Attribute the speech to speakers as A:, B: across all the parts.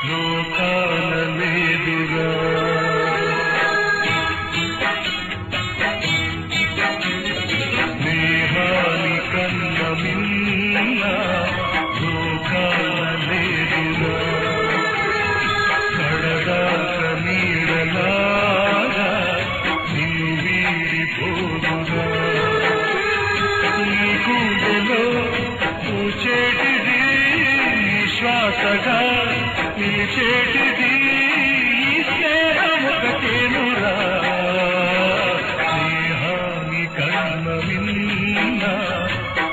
A: లోకాన లేదురా స్నేహాని కన్న మిన్న లోకాన లేదురా కడదాక నీడలాగా నీడిపోదురా నీ గుండెలో పూచేటిది శ్వాసగా నిలిచేటిది స్నేహముకటేనురా స్నేహాని కన్న మిన్న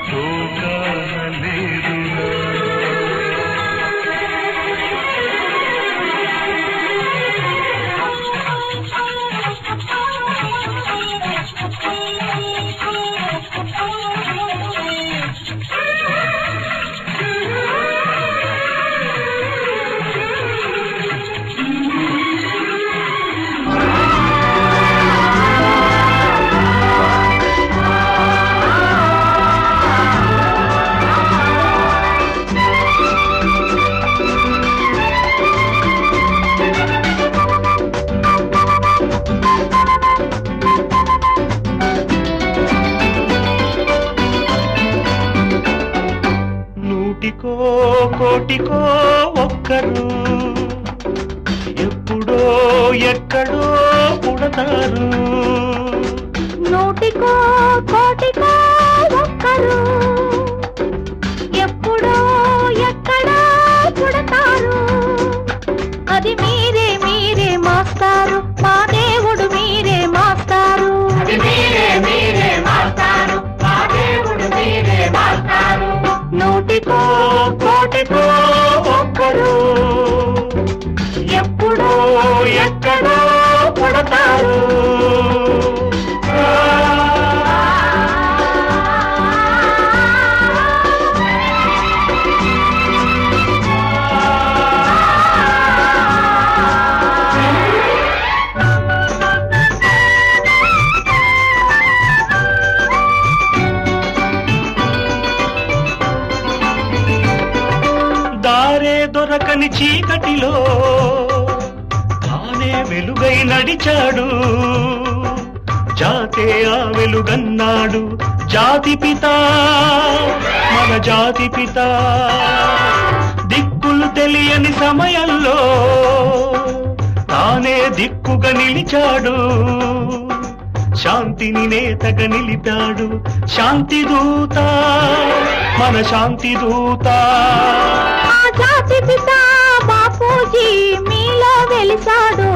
A: లోకాన లేదురా నూటికో కోటికో ఒక్కరు ఎప్పుడో ఎక్కడో పుడతారు
B: నూటికో కోటికో ఒక్కరు ఎప్పుడో ఎక్కడో పుడతారు అది మీరే మీరే మాస్టారు మా దేవుడు మీరే మాస్టారు మీరే మాస్టారు మా దేవుడు మీరే మాస్టారు నూటికో కోటికో ఒక్కరు ఎప్పుడో ఎక్కడో పుడతారు
A: దారే దొరకని చీకటిలో తానే వెలుగై నడిచాడు జాతే ఆ వెలుగన్నాడు జాతి పిత మన జాతి పిత దిక్కులు తెలియని సమయంలో తానే దిక్కుగా నిలిచాడు శాంతిని నేతగా నిలిపాడు శాంతి దూత మన శాంతి దూత
B: జాతి పిత బాపూజీ మీలో వెలిసాడు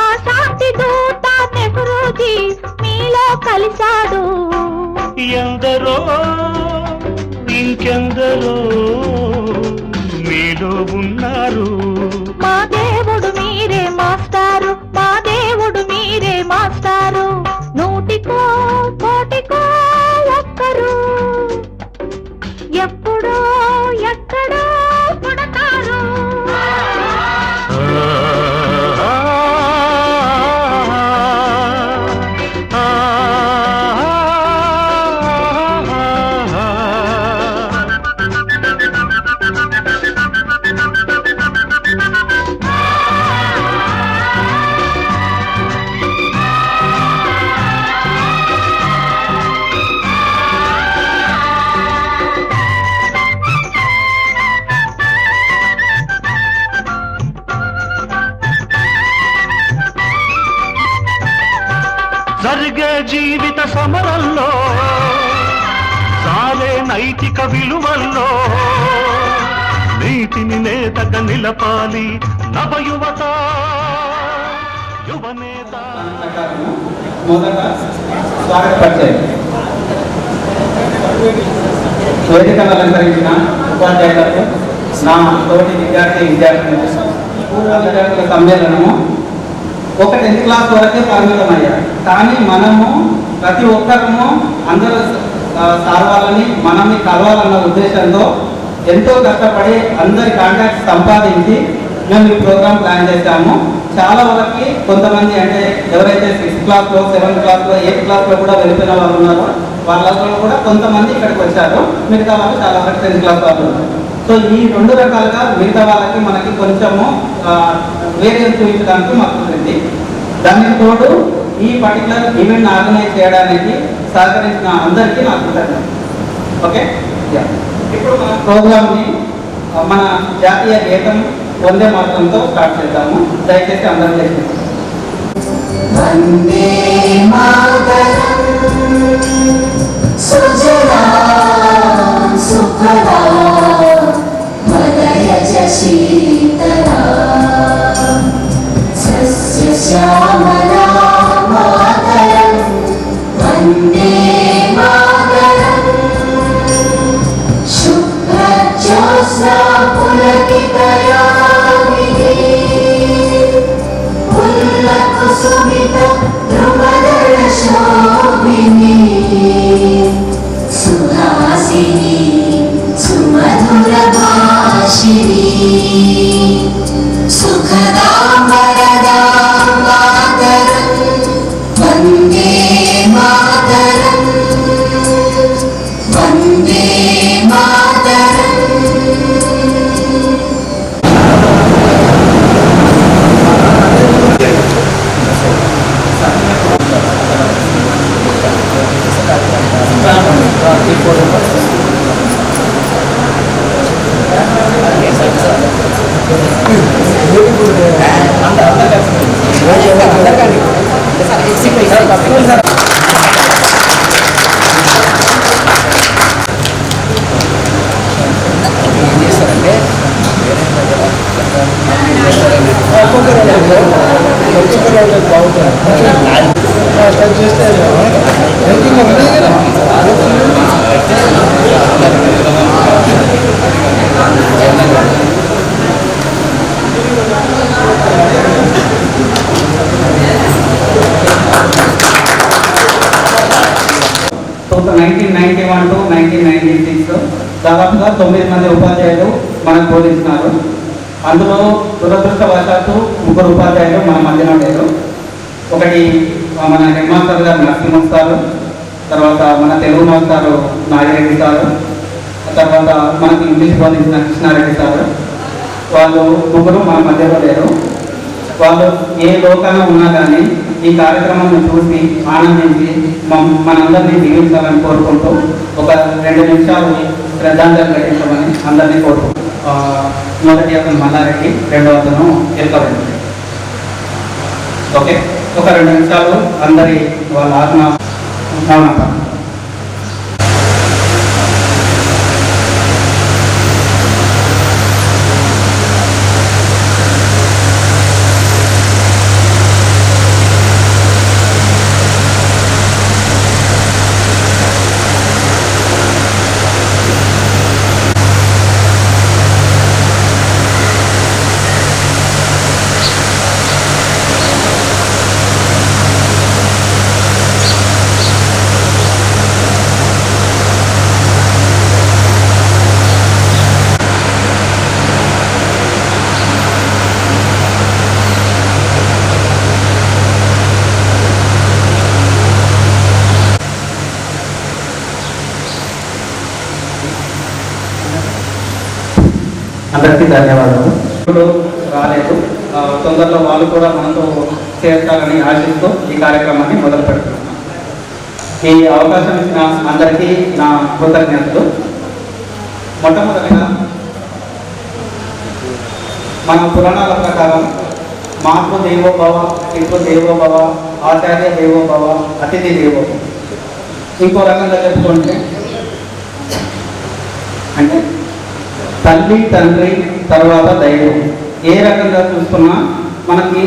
B: ఆ శాంతి దూత నెహ్రూజీ మీలో కలిశాడు
A: ఎందరో ఇంకెందరో మీలో ఉన్నారు
B: మా దేవుడు మీరే మాస్టారు మా దేవుడు మీరే మాస్టారు నూటికో కోటికో ఒక్కరు ఎప్పుడో ఎక్కడో పుడతారు
A: జరిగే జీవిత సమరంలో సారే నైతిక విలువల్లో నీతిని నేతగా నిలపాలి నవయువత యువనేత
C: మొదట స్వాగత పరిచయం వేదికను అలంకరించిన ఉపాధ్యాయులకు నా తోటి విద్యార్థులు పూర్వ విద్యార్థుల సమ్మేళనము ఒక 10th క్లాస్ వరకే పరిమితమయ్యారు కానీ మనము ప్రతి ఒక్కరము అందరూ సార్ వాళ్ళని మనల్ని కలవాలన్న ఉద్దేశంతో ఎంతో కష్టపడి అందరి కాంటాక్ట్స్ సంపాదించి మేము ఈ ప్రోగ్రామ్ ప్లాన్ చేశాము. చాలా వరకు కొంతమంది అంటే ఎవరైతే 6th క్లాస్లో 7th క్లాస్లో 8th క్లాస్లో కూడా వెళ్ళిపోయిన వాళ్ళు ఉన్నారో వాళ్ళలో కూడా కొంతమంది ఇక్కడికి వచ్చారు. మిగతా వాళ్ళు చాలా వరకు 10th క్లాస్ వాళ్ళు. సో ఈ రెండు రకాలుగా మిగతా వాళ్ళకి మనకి కొంచెము వేరియన్స్ చూపించడానికి మాకు కుదిరింది. దానికి తోడు ఈ పర్టికులర్ ఈవెంట్ ఆర్గనైజ్ చేయడానికి సహకరించిన అందరికీ నాకు కృతజ్ఞతలు. ఓకే, ఇప్పుడు మన ప్రోగ్రామ్ని మన జాతీయ గీతం వందే మాతరంతో స్టార్ట్ చేద్దాము. దయచేసి అందరూ చేసి
D: వందే మాతరం సుజలాం సుఫలాం మలయజ శీతలాం సస్యశ్యామలాం మాతరం వందే మాతరం శుభ్రజ్యోత్స్నా పులకితయామినీ పుల్లకుసుమిత ధ్రువదళ శోభినీ సుహాసినీ సుమధుర భాషినీ సుఖదాం వరదాం మాతరం వందే మాతరం వందే మాతరం.
C: సో 1991 to 1996 దాదాపుగా 9 మంది ఉపాధ్యాయులు మనకు బోధించినారు. అందులో దురదృష్టవశాత్తు 3 ఉపాధ్యాయులు మన మధ్యలో లేరు. ఒకటి మన హెడ్ మాస్టర్ గారు నరసింహ సారు, తర్వాత మన తెలుగు మాస్టారు నాగిరెడ్డి సారు, తర్వాత మనకి ఇంగ్లీష్ బోధించిన కృష్ణారెడ్డి సారు. వాళ్ళు 3 మన మధ్యలో లేరు. వాళ్ళు ఏ లోకాన ఉన్నా కానీ ఈ కార్యక్రమాన్ని చూసి ఆనందించి మనందరినీ దీవించాలని కోరుకుంటూ ఒక 2 నిమిషాలు శ్రద్ధాంజలి ఘటించమని అందరినీ కోరుకుంటూ మొదటి అతను మల్లారెడ్డి, రెండో అతను ఎల్కవెండి. ఓకే, ఒక 2 నిమిషాలు అందరి వాళ్ళ ఆత్మ మౌనంగా. అందరికీ ధన్యవాదాలు. ఇప్పుడు రాలేదు, తొందరలో వాళ్ళు కూడా మనతో చేర్చాలని ఆశిస్తూ ఈ కార్యక్రమాన్ని మొదలు పెడుతున్నాం. ఈ అవకాశం ఇచ్చిన అందరికీ నా కృతజ్ఞతలు. మొట్టమొదటిగా మన పురాణాల ప్రకారం మాతృ దేవోభవ, పితృ దేవోభవ, ఆచార్య దేవోభవ, అతిథి దేవోభవ. ఇంకో రకంగా చెప్పుకుంటే అంటే తల్లి, తండ్రి, తర్వాత దైవం. ఏ రకంగా చూసుకున్నా మనకి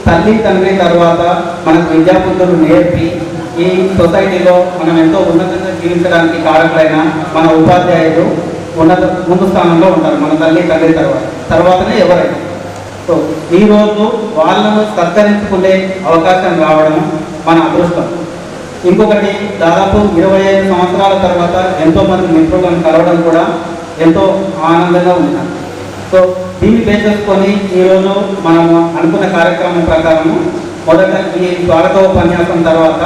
C: తల్లి, తండ్రి తర్వాత మనకు విద్యాబుద్ధులు నేర్పి ఈ సొసైటీలో మనం ఎంతో ఉన్నతంగా జీవించడానికి కారకులైన మన ఉపాధ్యాయులు ముందు స్థానంలో ఉంటారు. మన తల్లి, తండ్రి తర్వాతనే ఎవరైనా. సో ఈరోజు వాళ్ళను సత్కరించుకునే అవకాశం రావడం మన అదృష్టం. ఇంకొకటి, దాదాపు 25 సంవత్సరాల తర్వాత ఎంతోమంది మిత్రులను కలవడం కూడా ఎంతో ఆనందంగా ఉంది. సో దీన్ని బేస్ చేసుకొని ఈరోజు మనము అనుకున్న కార్యక్రమం ప్రకారము మొదట ఈ స్వాగతోపన్యాసం తర్వాత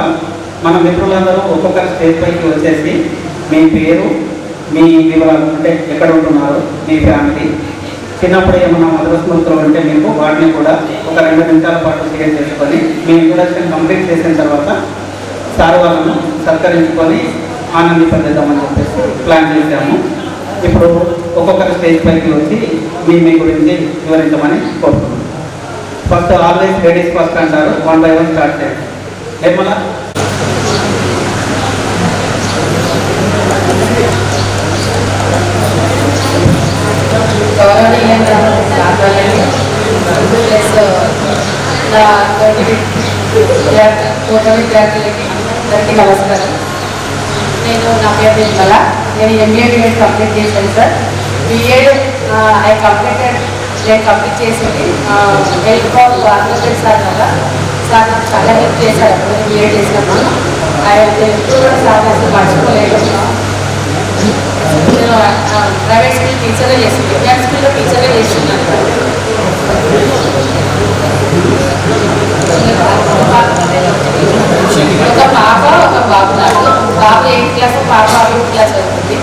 C: మన మిత్రులందరూ ఒక్కొక్కరి స్టేజ్ పైకి వచ్చేసి మీ పేరు, మీ వివరాలు అంటే ఎక్కడ ఉంటున్నారు, మీ ఫ్యామిలీ, చిన్నప్పుడు ఏమన్నా మధుర స్మృతులు ఉంటే మీకు వాటిని కూడా ఒక 2 నిమిషాల పాటు షేర్ చేసుకొని మీ ఇంట్రడక్షన్ కంప్లీట్ చేసిన తర్వాత సార్ వాళ్ళను సత్కరించుకొని ఆనందింపజేద్దామని చెప్పేసి ప్లాన్ చేశాము. ఇప్పుడు ఒక్కొక్కరి స్టేజ్ పైకి వచ్చి మీ గురించి వివరించమని కోరుతున్నాను. ఫస్ట్ ఆల్వేస్ లేడీస్ ఫస్ట్ అంటారు. 1 by 1 స్టార్ట్ చేయండి. నిర్మల.
E: అందరికీ నమస్కారం. నా పేరు నిర్మల. నేను ఎంబీఏ బిఎడ్ కంప్లీట్ చేశాను సార్. బిఎడ్ నేను కంప్లీట్ చేసింది హెల్ప్ ఆఫ్ ఆంధ్రప్రదేశ్ సార్ కదా. సార్ నాకు చాలా హెల్ప్ చేశారు అప్పుడు బిఎడ్ చేసినప్పుడు. ఆయన ఎప్పుడు కూడా సార్ అసలు మర్చిపోలేదు. నేను ప్రైవేట్ స్కూల్ టీచర్గా చేసింది, విజ్ఞాన స్కూల్లో టీచర్గా చేస్తున్నాను. ఒక పాప ఒక బాబు. నాకు బాబు 8th క్లాస్, పాప 5th క్లాస్ అవుతుంది.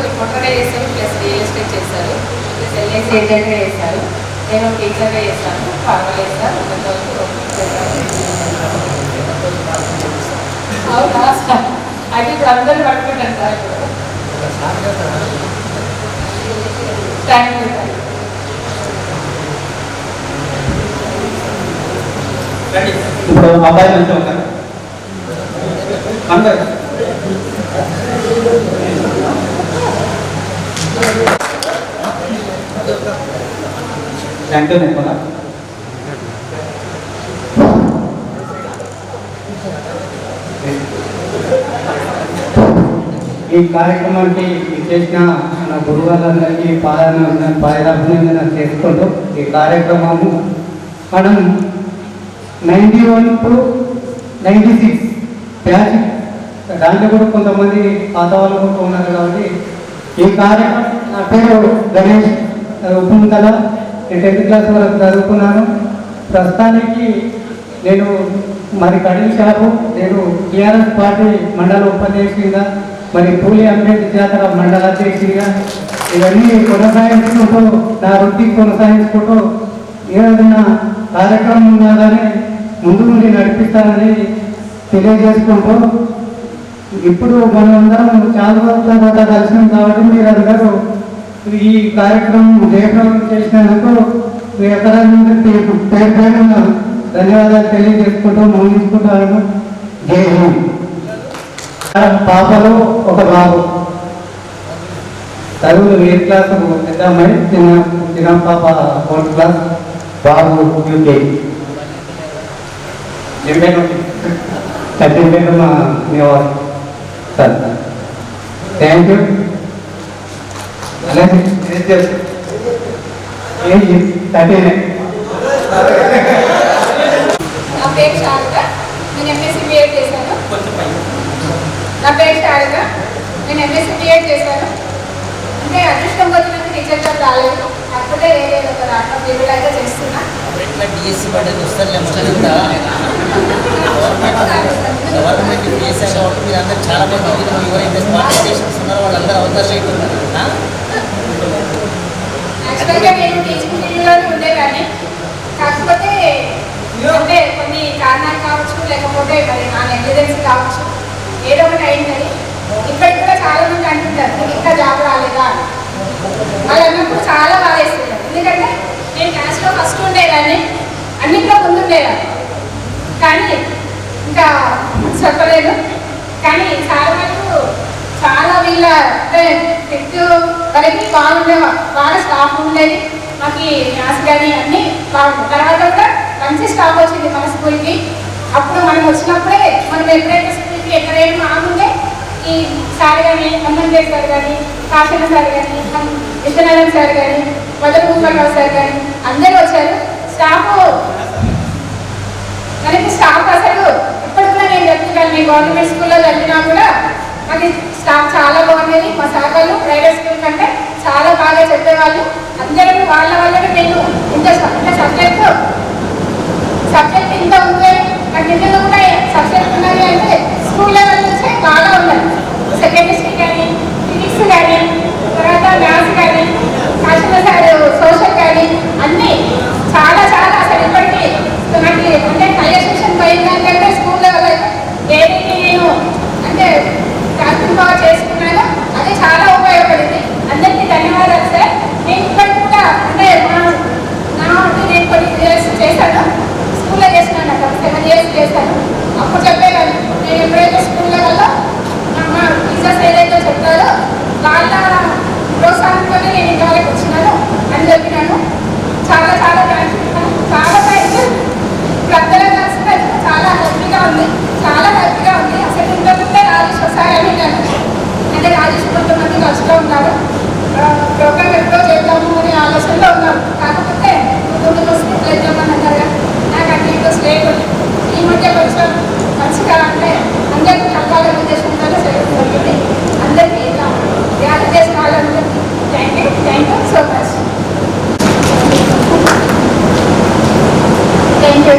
E: రిపోర్టర్గా చేశారు, ప్లస్ రియల్ ఎస్టేట్ చేశారు, ప్లస్ ఎల్ఐసి ఏజెంట్గా చేశారు. నేను టీచర్గా చేశాను. పర్వాలేదు సార్. అవునా సార్? అయితే ఇప్పుడు అందరూ పట్టుకుంటాను సార్. Thank you sir.
C: ఇప్పుడు అబ్బాయి నుంచి ఉంటారు అందరు. Thank you Nirmala.
F: ఈ కార్యక్రమానికి ఇచ్చేసిన నా గురువులందరికీ పాదాభినందన చేసుకుంటూ ఈ కార్యక్రమము మనం 91 to 96 బ్యాచ్, దాంట్లో కూడా కొంతమంది పాత వాళ్ళు కూడా ఉన్నారు కాబట్టి ఈ కార్యక్రమం. నా పేరు గణేష్ ఉప్పుంతల. నేను 10th క్లాస్ వరకు చదువుకున్నాను. ప్రస్తుతానికి నేను మరి కడిల్ షాపు, నేను టీఆర్ఎస్ పార్టీ మండల ఉపాధ్యక్షుడిగా, మరి పూలి అంబేద్కర్ జాతర మండల అధ్యక్షుడిగా ఇవన్నీ కొనసాగించుకుంటూ నా వృత్తి కొనసాగించుకుంటూ ఏదైనా కార్యక్రమం ఉన్నా కానీ ముందు నుండి నడిపిస్తానని తెలియజేసుకుంటూ, ఇప్పుడు మనందరం చాలా తర్వాత కలిసినాం కాబట్టి మీరందరూ ఈ కార్యక్రమం జయప్రదం చేసినందుకు మీ పేరు పేరున ధన్యవాదాలు తెలియజేసుకుంటూ ముగించుకుంటాను. జై హింద్. పాపలు ఒక బాబు. చదువులు 8th క్లాస్ పెద్ద అమ్మాయి, చిన్న పాప 4th క్లాస్, బాబు యూకే. సర్టిఫికేట్ మా సార్. Thank you. అలాగే
E: నా పేరు శారద. నేను ఎంఎస్సీ బిఎడ్ చేశాను. అంటే అదృష్టం వచ్చినందుకు టీచర్ జాబ్ రాలేదు. కాకపోతే ఏదైనా ఒక రాష్ట్రం రెగ్యులర్గా చేస్తున్నా.
G: డిఎస్సి పడ్డది వస్తారు గవర్నమెంట్ డిఎస్ఐ కాబట్టి మీరు అందరూ చాలా మంది ఎవరైతే స్పాన్సర్స్ ఉన్నారో వాళ్ళందరూ అవకాశం అవుతున్నారు.
E: యాక్చువల్గా నేను టీచింగ్ ఫీల్డ్లోనే ఉండేదాన్ని. కాకపోతే అంటే కొన్ని కారణాలు కావచ్చు, లేకపోతే మరి నా నెగ్లిజెన్స్ కావచ్చు, ఏదో ఒకటి అయిందని. ఇప్పటికి కూడా చాలా మంది అంటుంటారు నీకు ఇంకా జాబ్ రాలేదా అని. వాళ్ళు అన్నప్పుడు చాలా బాధ వేస్తుంటారు. ఎందుకంటే నేను క్లాస్లో ఫస్ట్ ఉండేదాన్ని, అన్నింటిలో ముందు ఉండేదాన్ని. కానీ ఇంకా చెప్పలేదు. కానీ చాలా వరకు చాలా వీళ్ళ ఫిఫ్త్ వరకు బాగా స్టాఫ్ ఉండేది. మాకు మ్యాథ్స్ కానీ అన్నీ బాగుంది. తర్వాత కూడా మంచి స్టాఫ్ వచ్చింది మన స్కూల్కి. అప్పుడు మనం వచ్చినప్పుడే మనం ఎప్పుడైతే స్కూల్కి ఎక్కడైనా మాకుండే ఈ సార్ కానీ, హనుమంత్ సార్ కానీ, కాశీన సార్ కానీ, విశ్వనారాయణ సార్ కానీ, మదర్ కుమార్రావు సార్ కానీ అందరూ వచ్చారు. మనకి స్టాఫ్ అసలు ఇప్పటికి కూడా నేను చెప్తున్నాను, నేను గవర్నమెంట్ స్కూల్లో చదివినా కూడా మాకు స్టాఫ్ చాలా బాగుండేది. మా సార్ వాళ్ళు ప్రైవేట్ స్కూల్ కంటే చాలా బాగా చెప్పేవాళ్ళు. అందరూ వాళ్ళ వల్లనే నేను ఇంత సబ్జెక్ట్ ఇంత ఉంది. నాకు నిజంగా కూడా సబ్జెక్ట్ ఉన్నది అంటే స్కూల్ లెవెల్ నుంచి బాగా ఉన్నది. సెకండరీ కానీ, ఫిజిక్స్ కానీ, తర్వాత మ్యాథ్స్ కానీ, కాశీల సార్ సోషల్ కానీ అన్నీ చాలా చాలా అసలు ఇప్పటికీ నాకు అంటే హైయర్ సెక్షన్ పోయిందంటే స్కూల్లో ఏదైతే నేను అంటే ప్రాథమికంగా చేసుకున్నానో అది చాలా ఉపయోగపడింది. అందరికీ ధన్యవాదాలు సార్. నేను ఇప్పటికి కూడా అంటే నేను కొన్ని ఇయర్స్ చేశాను, స్కూల్లో చేసినాను, అక్కడ 7 years చేశాను. అప్పుడు చెప్పేవాళ్ళు నేను ఎప్పుడైతే స్కూల్లో వల్ల మా టీచర్స్ ఏదైతే చెప్తారో వాళ్ళ ప్రోత్సాహంతోనే నేను ఇంతవరకు వచ్చినాను అని చెప్పినాను. చాలా చాలా థ్యాంక్స్. చాలా థ్యాంక్స్. ఇప్పుడు అందరం కలిసి చాలా హ్యాపీగా ఉంది, చాలా హ్యాపీగా ఉంది. అసలు ఇంతకుముందే రాజేష్ వస్తారని నేను అంటే రాజేష్ కొంతమంది కష్టంలో ఉన్నారు, ప్రోగ్రామ్ ఎప్పుడో చేద్దాము అనే ఆలోచనలో ఉన్నారు. కాకపోతే ముందుకు వస్తే చేద్దామని అన్నారు. నాకు అన్ని ఇంట్రెస్ట్ లేదు. ఈ మధ్య కొంచెం మంచిగా అంటే అందరికీ కలపాలని ఉద్దేశంతో చేయడం జరిగింది. అందరికీ ఇలా ధ్యానం చేసిన వాళ్ళందరికీ thank you so much. Thank you.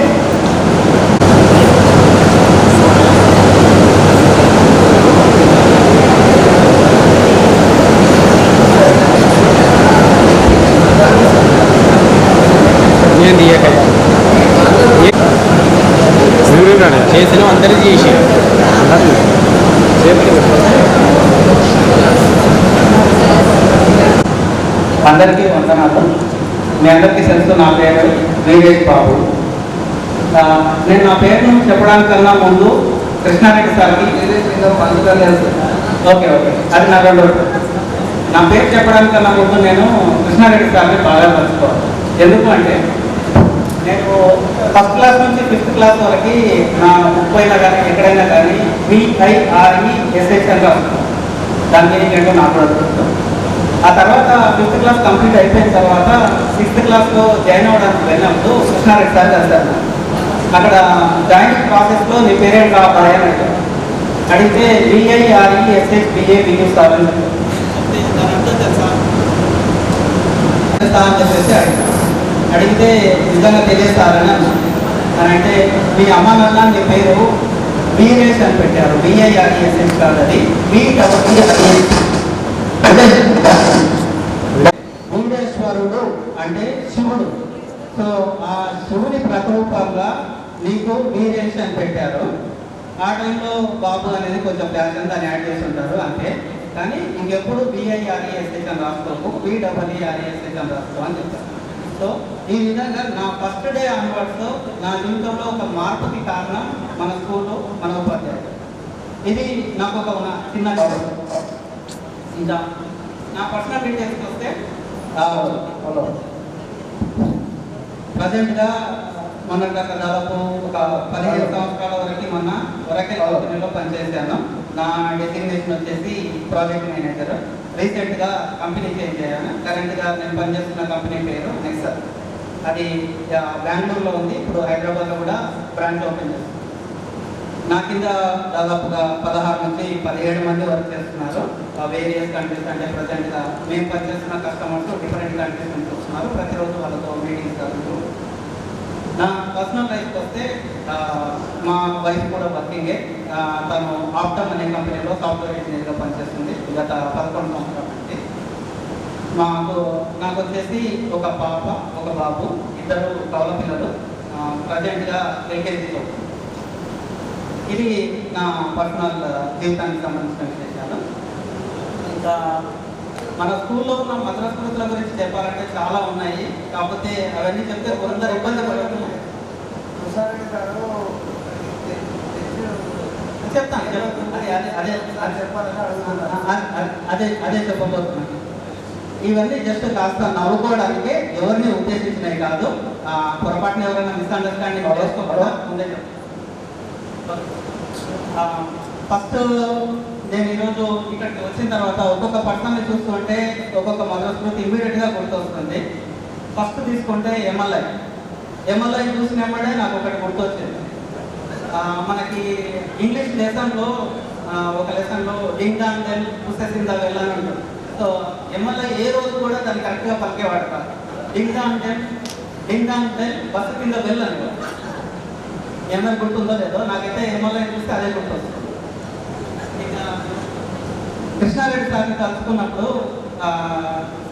G: చేసిన అందరూ చేసి
C: అందరికీ వందనాలు. మీ అందరికీ తెలుసు, నా పేరు వీరేష్ బాబు. నేను నా పేరును చెప్పడానికన్నా ముందు కృష్ణారెడ్డి సార్కి పండుగ తెలుసు. ఓకే అది నా రెండు. నా పేరు చెప్పడానికన్నా ముందు నేను కృష్ణారెడ్డి సార్ని బాగా మర్చిపోవాలి. ఎందుకు అంటే నేను ఫస్ట్ క్లాస్ నుంచి 5th క్లాస్ వరకు నా ముప్పైనా కానీ ఎక్కడైనా కానీ VIRESH అని రాస్తాను. దాని మీనింగ్ ఏంటో నాకు కూడా తెలుసు. ఆ తర్వాత 5th క్లాస్ కంప్లీట్ అయిపోయిన తర్వాత 6th క్లాస్లో జాయిన్ అవ్వడానికి వెళ్ళినప్పుడు కృష్ణారెడ్డి సార్ కలిశారు. అక్కడ జాయినింగ్ ప్రాసెస్లో నీ పేరేంటి రావాలి అని అడిగితే VIRESHBABU సార్ అని చెప్పేసి అడిగితే నిజంగా తెలియస్తారని అన్నాను. అని అంటే మీ అమ్మ నాన్న నీ పేరు వీరేష్ అని పెట్టారు, VIRESH కాదు, అది VWRESH. వీరేశ్వరుడు అంటే శివుడు. సో ఆ శివుని ప్రతిరూపంగా నీకు వీరేష్ అని పెట్టారు. ఆ టైంలో బాబు అనేది కొంచెం ఫ్యాషన్ దాన్ని యాడ్ చేసి ఉంటారు అంతే. కానీ ఇంకెప్పుడు VIRESH అని రాసుకోకు, VWRESH అని రాసుకో అని చెప్తారు. సో ఈ విధంగా నా ఫస్ట్ డే ఆన్వర్డ్స్ నా జీవితంలో ఒక మార్పుకి కారణం మన స్కూల్లో మన ఉపాధ్యాయులు. ఇది నాకు ఒక చిన్న గౌరవం. ఇంకా నా పర్సనల్ డీటెయిల్స్కి వస్తే ప్రజెంట్గా మొన్న దాదాపు ఒక 15 సంవత్సరాల వరకు మొన్న వరకే కంపెనీలో పనిచేశాను. నా డెసిగ్నేషన్ వచ్చేసి ప్రాజెక్ట్ మేనేజర్. రీసెంట్గా కంపెనీ చేంజ్ అయ్యాను. కరెంట్గా నేను పనిచేస్తున్న కంపెనీ పేరు నెక్సర్. అది బెంగళూరులో ఉంది. ఇప్పుడు హైదరాబాద్లో కూడా బ్రాంచ్ ఓపెన్ చేస్తుంది. నా కింద దాదాపుగా 16 నుంచి 17 మంది వర్క్ చేస్తున్నారు. వేరియస్ కంట్రీస్ అంటే ప్రజెంట్గా మేము పనిచేస్తున్న కస్టమర్స్ డిఫరెంట్ కంట్రీస్ నుంచి వస్తున్నారు. ప్రతిరోజు వాళ్ళతో మీటింగ్స్ జరుగుతూ. నా పర్సనల్ లైఫ్కి వస్తే మా వైఫ్ కూడా వర్కింగే. తను ఆప్టమ్ అనే కంపెనీలో సాఫ్ట్వేర్ ఇంజనీర్గా పనిచేస్తుంది గత 11 సంవత్సరాల నుంచి. నాకు వచ్చేసి ఒక పాప ఒక బాబు, 2 కవల పిల్లలు. ప్రజెంట్గా LKGలో. ఇది నా పర్సనల్ జీవితానికి సంబంధించిన విశేషాలు. ఇంకా మన స్కూల్లో ఉన్న మధుర స్మృతుల గురించి చెప్పాలంటే చాలా ఉన్నాయి. కాకపోతే అవన్నీ చెప్తే కొందరు ఇబ్బంది పడుతున్నాం. చెప్తాను అదే చెప్పబోతున్నాను. ఇవన్నీ జస్ట్ కాస్త నవ్వుకోవడానికి, ఎవరిని ఉద్దేశించినవి కాదు. పొరపాటున ఎవరైనా మిస్అండర్స్టాండింగ్ చేసుకోకుండా ముందే ఫస్ట్ నేను ఈరోజు ఇక్కడికి వచ్చిన తర్వాత ఒక్కొక్క పట్టణాన్ని చూస్తుంటే ఒక్కొక్క మధుర స్మృతి ఇమీడియట్గా గుర్తొస్తుంది. ఫస్ట్ తీసుకుంటే MLI చూసినప్పుడే నాకు ఒకటి గుర్తొచ్చింది. మనకి ఇంగ్లీష్ లెసన్లో ఒక లెసన్లో ding dong dell pussy's in the well అని ఉంటుంది. సో MLI ఏ రోజు కూడా దాన్ని కరెక్ట్గా పలికేవాడు కాదు. డింగ్ డాంగ్ డెల్ బస్ కింద వెల్ అని ఏమైనా గుర్తుందో లేదో, నాకైతే MLI చూస్తే అదే గుర్తొస్తుంది. కృష్ణారెడ్డి సార్ని కలుసుకున్నప్పుడు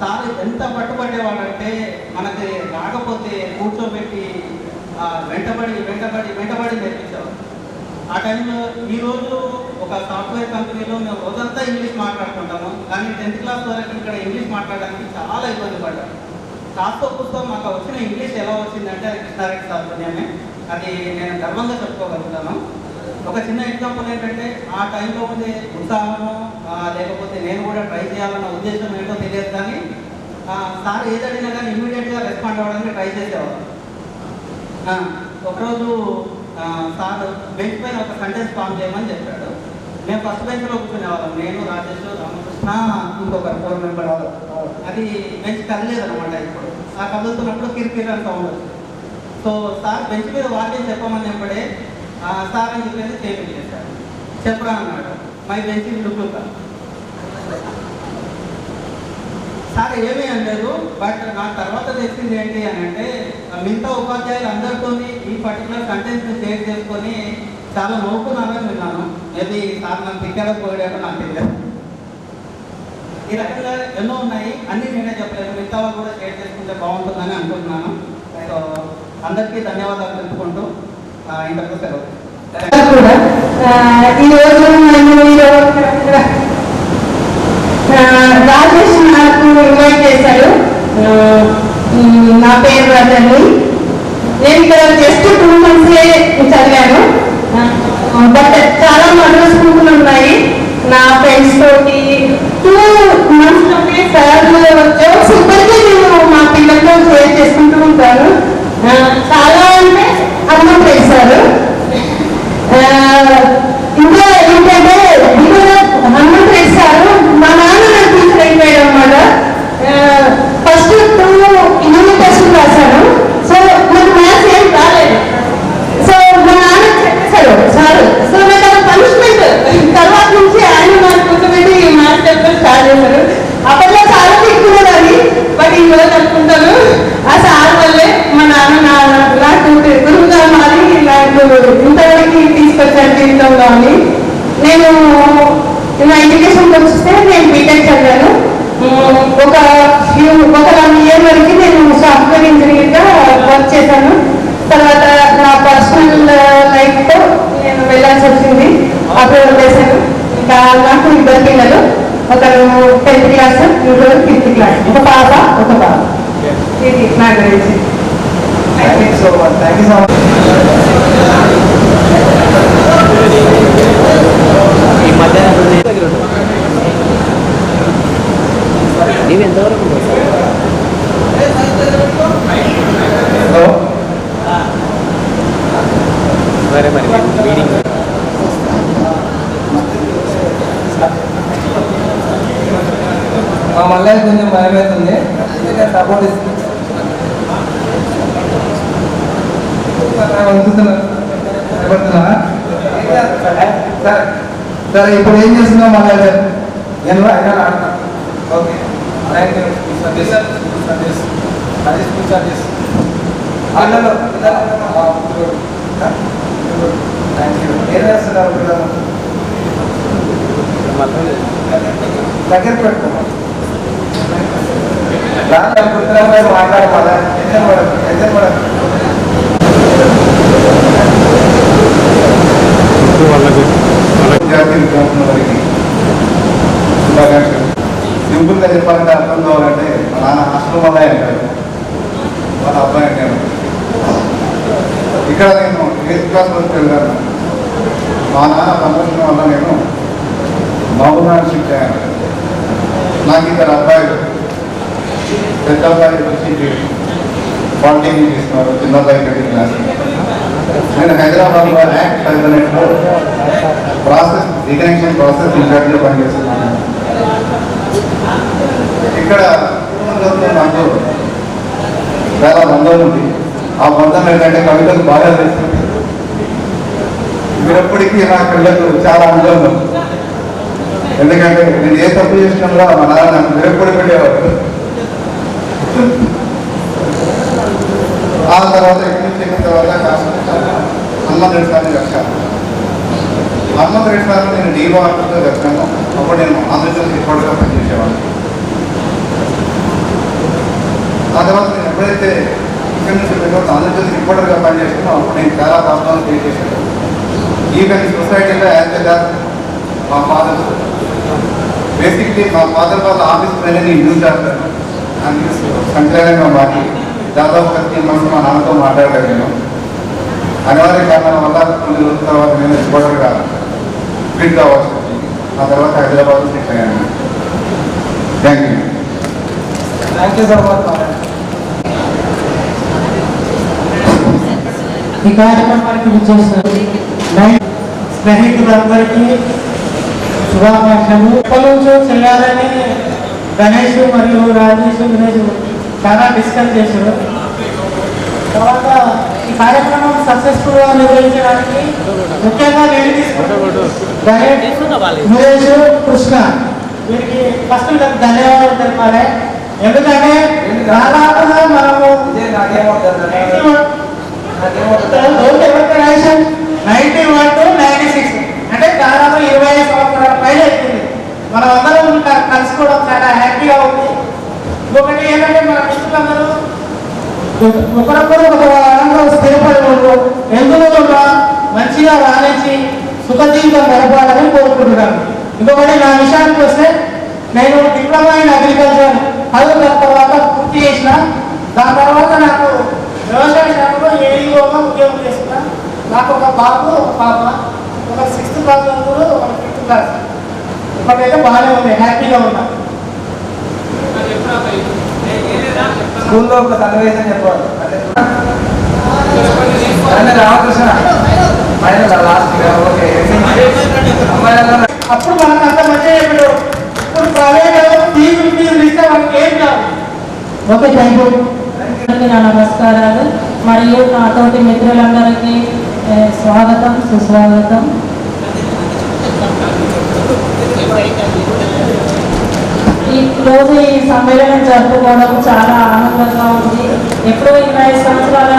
C: సార్ ఎంత పట్టుబట్టేవాడంటే మనకి రాకపోతే కూర్చోబెట్టి వెంటబడి నేర్పించేవాడు. ఆ టైంలో ఈరోజు ఒక సాఫ్ట్వేర్ కంపెనీలో మేము రోజంతా ఇంగ్లీష్ మాట్లాడుకుంటాము, కానీ 10th క్లాస్ వరకు ఇక్కడ ఇంగ్లీష్ మాట్లాడడానికి చాలా ఇబ్బంది పడ్డాము. కాస్త పుస్తకం మాకు వచ్చిన ఇంగ్లీష్ ఎలా వచ్చిందంటే అది కృష్ణారెడ్డి సార్ పుణ్యమే. అది నేను గర్వంగా చెప్పుకోగలుగుతాను. ఒక చిన్న ఎగ్జాంపుల్ ఏంటంటే ఆ టైంలో ఉండే ఉత్సాహము లేకపోతే నేను కూడా ట్రై చేయాలన్న ఉద్దేశం ఏంటో తెలియదు, కానీ సార్ ఏదైనా కానీ ఇమ్మీడియట్గా రెస్పాండ్ అవ్వడానికి ట్రై చేసేవారు. ఒకరోజు సార్ బెంచ్ పైన ఒక సెంటెన్స్ ఫామ్ చేయమని చెప్పాడు. మేము ఫస్ట్ బెంచ్లో కూర్చునేవాళ్ళం, నేను, రాజేష్, రామకృష్ణ, ఇంకొక 4 మెంబర్. అది బెంచ్ కదలేదనమాట. ఇప్పుడు ఆ కదులుతున్నప్పుడు కిరికిరి అని సౌండ్ వచ్చింది. సో సార్ బెంచ్ మీద వాక్యం చెప్పమని చెప్పడే సార్ అని చెప్పేసి చేయించేశారు. చెప్పరా అన్నాడు. మై బెంచ్ లుక్ సార్ ఏమీ అనలేదు. బట్ నా తర్వాత తెలిసింది ఏంటి అని అంటే మిగతా ఉపాధ్యాయులు అందరితో ఈ పర్టికులర్ కంటెంట్ని షేర్ చేసుకొని చాలా నవ్వుకున్నారని విన్నాను. మేబీ సార్ నన్ను తిక్కడం పోయాడో నాకు తెలియదు. ఈ రకంగా ఎన్నో ఉన్నాయి, అన్నీ నేనే చెప్పలేదు, మిగతా వాళ్ళు కూడా షేర్ చేసుకుంటే బాగుంటుందని అనుకుంటున్నాను. సో అందరికీ ధన్యవాదాలు తెలుపుకుంటూ ఇంతకు సెలవు.
B: ఈరోజు రాజేష్ నాకు ఇన్వైట్ చేశారు. నా పేరు రజని. నేను ఇక్కడ జస్ట్ 2 months చదివాను. బట్ చాలా మధుర ఉన్నాయి. నా ఫ్రెండ్స్ తోటి 2 months లోనే సార్ సూపర్గా నేను మా పిల్లలతో షేర్ చేసుకుంటూ ఉంటాను. చాలా అంటే అన్నం చేశారు. ఇంకా ఏంటంటే హనుమంత్ రెడ్డి సారు మా నాన్న నాకు టీచర్ అయిపోయాడు అనమాట. ఫస్ట్ 2 యూనిట్ టెస్టులు రాశాను. సో నాకు మ్యాథ్స్ ఏం రాలేదు. సో మా నాన్న చెప్పేశారు సార్. సో నాకు పనిష్మెంట్ తర్వాత నుంచి ఆయన నాకు కూర్చోబెట్టి మ్యాథ్స్ చెప్పడం స్టార్ట్ చేశారు. అప్పట్లో చాలా ఎక్కువని, బట్ ఈ రోజు అనుకుంటాను ఆ సార్ వల్లే మా నాన్న నాకు గురువుగా మారి నాకు ఇంతవరకు తీసుకొచ్చాను జీవితంలో అని. నేను నా ఎడ్యుకేషన్కి వస్తే నేను బీటెక్ చదివాను. ఒక 1 year వరకు నేను సాఫ్ట్వేర్ ఇంజనీర్గా వర్క్ చేశాను. తర్వాత నా పర్సనల్ లైఫ్తో నేను వెళ్ళాల్సి వచ్చింది. అప్పుడు వదిలేశాను. ఇంకా నాకు 2 పిల్లలు, ఒకరు 10th class, ఇంకొకరు 5th class. ఒక పాప, ఒక బాబు. ఇది నా గురించి.
F: Thank you so much.
G: ఈ మధ్యాహ్నం నీవు ఎంతవరకు మరి మీటింగ్
F: మళ్ళీ కొంచెం భయం అవుతుంది. సపోర్ట్ ఇస్తుంది. సరే ఇప్పుడు ఏం చేస్తున్నాం మళ్ళీ నేను అయినా ఆడతాను. Okay thank you. పిల్లలు థ్యాంక్ యూ. ఏం చేస్తున్నారు పిల్లలు? దగ్గర పెట్టుకోమా మాట్లాడమా విద్యార్థి విద్యార్థుల వారికి శుభాకాంక్షలు. సింపుల్గా చెప్పాలంటే అర్థం కావాలంటే మా నాన్న హాస్టల్ వల్ల అంటారు, వాళ్ళ అబ్బాయి అంటారు. ఇక్కడ నేను 8th class వరకు వెళ్ళాను. మా నాన్న పంపించడం వల్ల నేను మహబూబ్నగర్ షిఫ్ట్ అయ్యాను. నాకు ఇద్దరు అబ్బాయిలు. పెద్ద అబ్బాయి వచ్చి పాలిటెక్నిక్ తీసుకున్నారు, చిన్న అబ్బాయి 10th class. నేను హైదరాబాద్లో యాక్ట్ 500లో ప్రాసెస్ డిటెన్షన్ ప్రాసెస్ ఇన్ఛార్జ్గా పనిచేస్తున్నాను. ఇక్కడ నాకు చాలా బంధం ఉంది. ఆ బంధం ఏంటంటే కవితలు బాగా తెలుస్తుంది. మీరప్పటికీ నా కళ్ళకు చాలా అనుబంధం. ఎందుకంటే నేను ఏ తప్పు చేసినా కూడా మా నాన్న నాకు విరప్పొడి పెట్టేవాడు. ఆ తర్వాత ఎక్కడి చేసిన తర్వాత హనుమంత్ రెడ్డి సార్ని కలిశాను. హనుమంత్ రెడ్డి సార్ని నేను డీఓ ఆఫీస్లో కలిశాను. అప్పుడు నేను ఆంధ్రజ్యోతి రిపోర్టర్గా పనిచేసేవాడిని. ఆ తర్వాత నేను ఎప్పుడైతే ఇక్కడి నుంచి తర్వాత ఆంధ్రజ్యోతి రిపోర్టర్గా పనిచేస్తున్నానో అప్పుడు నేను చాలా ప్రాబ్లమ్స్ ఫేస్ చేశాను. ఈవెన్ సొసైటీలో యాజ్ వెల్ యాజ్ మా ఫాదర్, బేసిక్లీ మా ఫాదర్ వాళ్ళ ఆఫీస్ పైన నేను యూజ్ చేస్తాను. అందుకే సంచలనంగా మారి దాదాపు 15 మంత్స్ మా నాన్నతో మాట్లాడగలిగాను. అనివార్య కారణాల వల్ల కొన్ని రోజుల తర్వాత నేను రిపోర్టర్గా ఫిట్ కావాల్సి వచ్చింది. ఆ తర్వాత హైదరాబాద్ సెటిల్ అయ్యాను. Thank you.
C: Thank you so much.
B: ఈ కార్యక్రమానికి విచ్చేసిన స్నేహితులందరికీ శుభాకాంక్షలు. ఎప్పటి నుంచో చేయాలని గణేష్ మరియు రాజేష్ వినేష్ చాలా డిస్కస్ చేశారు. తర్వాత ఈ కార్యక్రమం సక్సెస్ఫుల్గా నిర్వహించడానికి ముఖ్యంగా నేను గణేష్, వినేష్, కృష్ణ వీరికి ఫస్ట్ ధన్యవాదాలు తెలపాలి. ఎందుకంటే దాదాపుగా మనము 91 to 96 అంటే దాదాపు 25 సంవత్సరాల పైన అవుతుంది. మనం అందరం కలుసుకోవడం చాలా హ్యాపీగా ఉంది. ఇంకొకటి ఏంటంటే మన మిత్రులందరూ ఒకరొకరు ఒక రంగంలో స్థిరపడి ఉంటూ ఎందులో మంచిగా రాణించి సుఖ జీవితం గడపాలని కోరుకుంటున్నాను. ఇంకొకటి నా విషయానికి వస్తే నేను డిప్లొమా ఇన్ అగ్రికల్చర్ 10వ తర్వాత పూర్తి చేసిన. దాని తర్వాత నాకు వ్యవసాయ శాఖలో ఏఈఓగా ఉద్యోగం చేస్తున్నా. నాకు ఒక బాబు, ఒక పాప, ఒక 6th క్లాస్ చదువులు, ఒక 5th క్లాస్. ఇప్పటికైతే బాగానే ఉంది, హ్యాపీగా ఉన్నా.
C: స్కూల్లో ఒక సన్నివేశం చెప్పాలి. రామకృష్ణ
B: అప్పుడు మనకు అంత మంచిగా చెప్పాడు. ఇప్పుడు ప్రైవేట్ ఫీజులు ఇస్తే మనకి ఏం కాదు. Okay, thank you.
H: నా నమస్కారాలు మరియు నాతోటి మిత్రులందరికీ స్వాగతం, సుస్వాగతం. ఈరోజు ఈ సమ్మేళనం జరుపుకోవడం చాలా ఆనందంగా ఉంది. ఎప్పుడో 20 సంవత్సరాల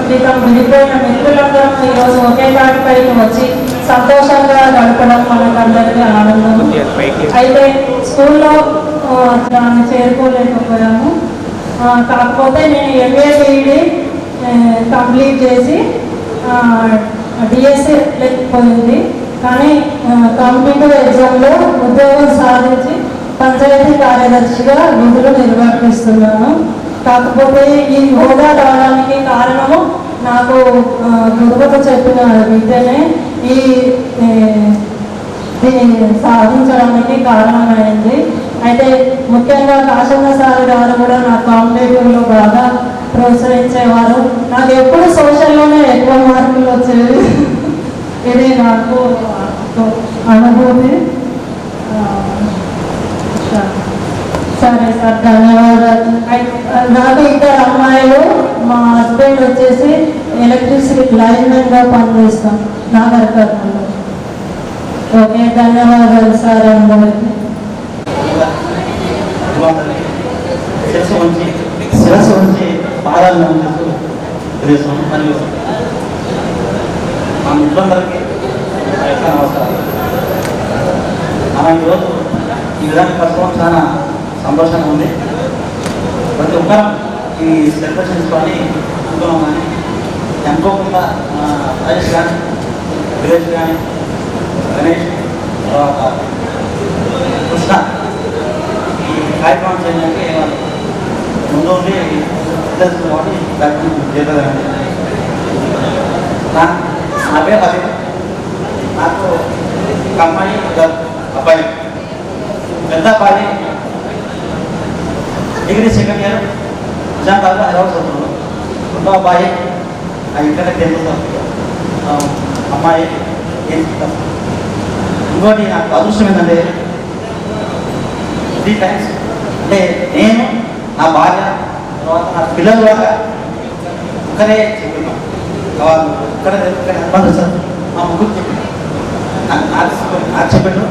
H: క్రితం విడిపోయిన మిత్రులందరం ఈరోజు ఒకే దాటిపైకి వచ్చి సంతోషంగా గడపడం మనకందరికీ ఆనందం. అయితే స్కూల్లో దాన్ని చేరుకోలేకపోయాము. కాకపోతే నేను ఎంఏ బీఈడి కంప్లీట్ చేసి డిఎస్సి లేకపోయింది. కానీ కాంపిటేటివ్ ఎగ్జామ్లో ఉద్యోగం సాధించి పంచాయతీ కార్యదర్శిగా విధులు నిర్వర్తిస్తున్నాను. కాకపోతే ఈ హోదా రావడానికి కారణము నాకు గురువులు చెప్పిన విద్యనే ఈ దీన్ని సాధించడానికి కారణమైంది. అయితే ముఖ్యంగా కాశన్న సార్ గారు కూడా నా కాంపిటేటివ్లో బాగా ప్రోత్సహించేవారు. నాకు ఎప్పుడు సోషల్లోనే ఎక్కువ మార్కులు వచ్చేవి. ఇది నాకు అనుభూతి. సరే సార్, ధన్యవాదాలు. నాకు 2 అమ్మాయిలు, మా హస్బెండ్ వచ్చేసి ఎలక్ట్రిసిటీ లైన్మెన్గా పనిచేస్తాం నాగర్కర్నూలు. ఓకే, ధన్యవాదాలు సార్ అందరికీ.
C: శిరస్సు ఉంచి పాదాలను ఉంచుతూ తెలుస్తాను. మరియు మా మిత్రులందరికీ నమస్కారం. మనం ఈరోజు ఈ విధంగా కలుసుకోవడం చాలా సంతోషంగా ఉంది. ప్రతి ఒక్కరం ఈ సెలబ్రేషన్స్ కానీ అనుకున్నాం. కానీ అనుకోకుండా హరీష్ కానీ, విరేష్ కానీ, గణేష్, తర్వాత కృష్ణ ఈ కార్యక్రమం చేయడానికి ముందు ఉండి తెలుసుకోవాలి. కార్యక్రమం చేద్దామండి. నా పేరు హరి. నాకు ఒక అమ్మాయి, ఒక అబ్బాయి. పెద్ద అబ్బాయి డిగ్రీ 2nd ఇయర్ నిజామాబాద్లో హైదరాబాద్ చదువుతున్నాడు. 2వ అబ్బాయి ఇంటర్నెట్ 10th అమ్మాయి 8th. ఇంకోటి నాకు అదృష్టం ఏంటంటే 3 times అంటే నేను, నా భార్య, తర్వాత నా పిల్లలు కూడా ఒక్కరే చెప్పినాం. వాళ్ళు ఒక్కడే హస్బెండ్ సార్ మా ముగ్గురు చెప్పినాం. నాకు చెప్పాడు.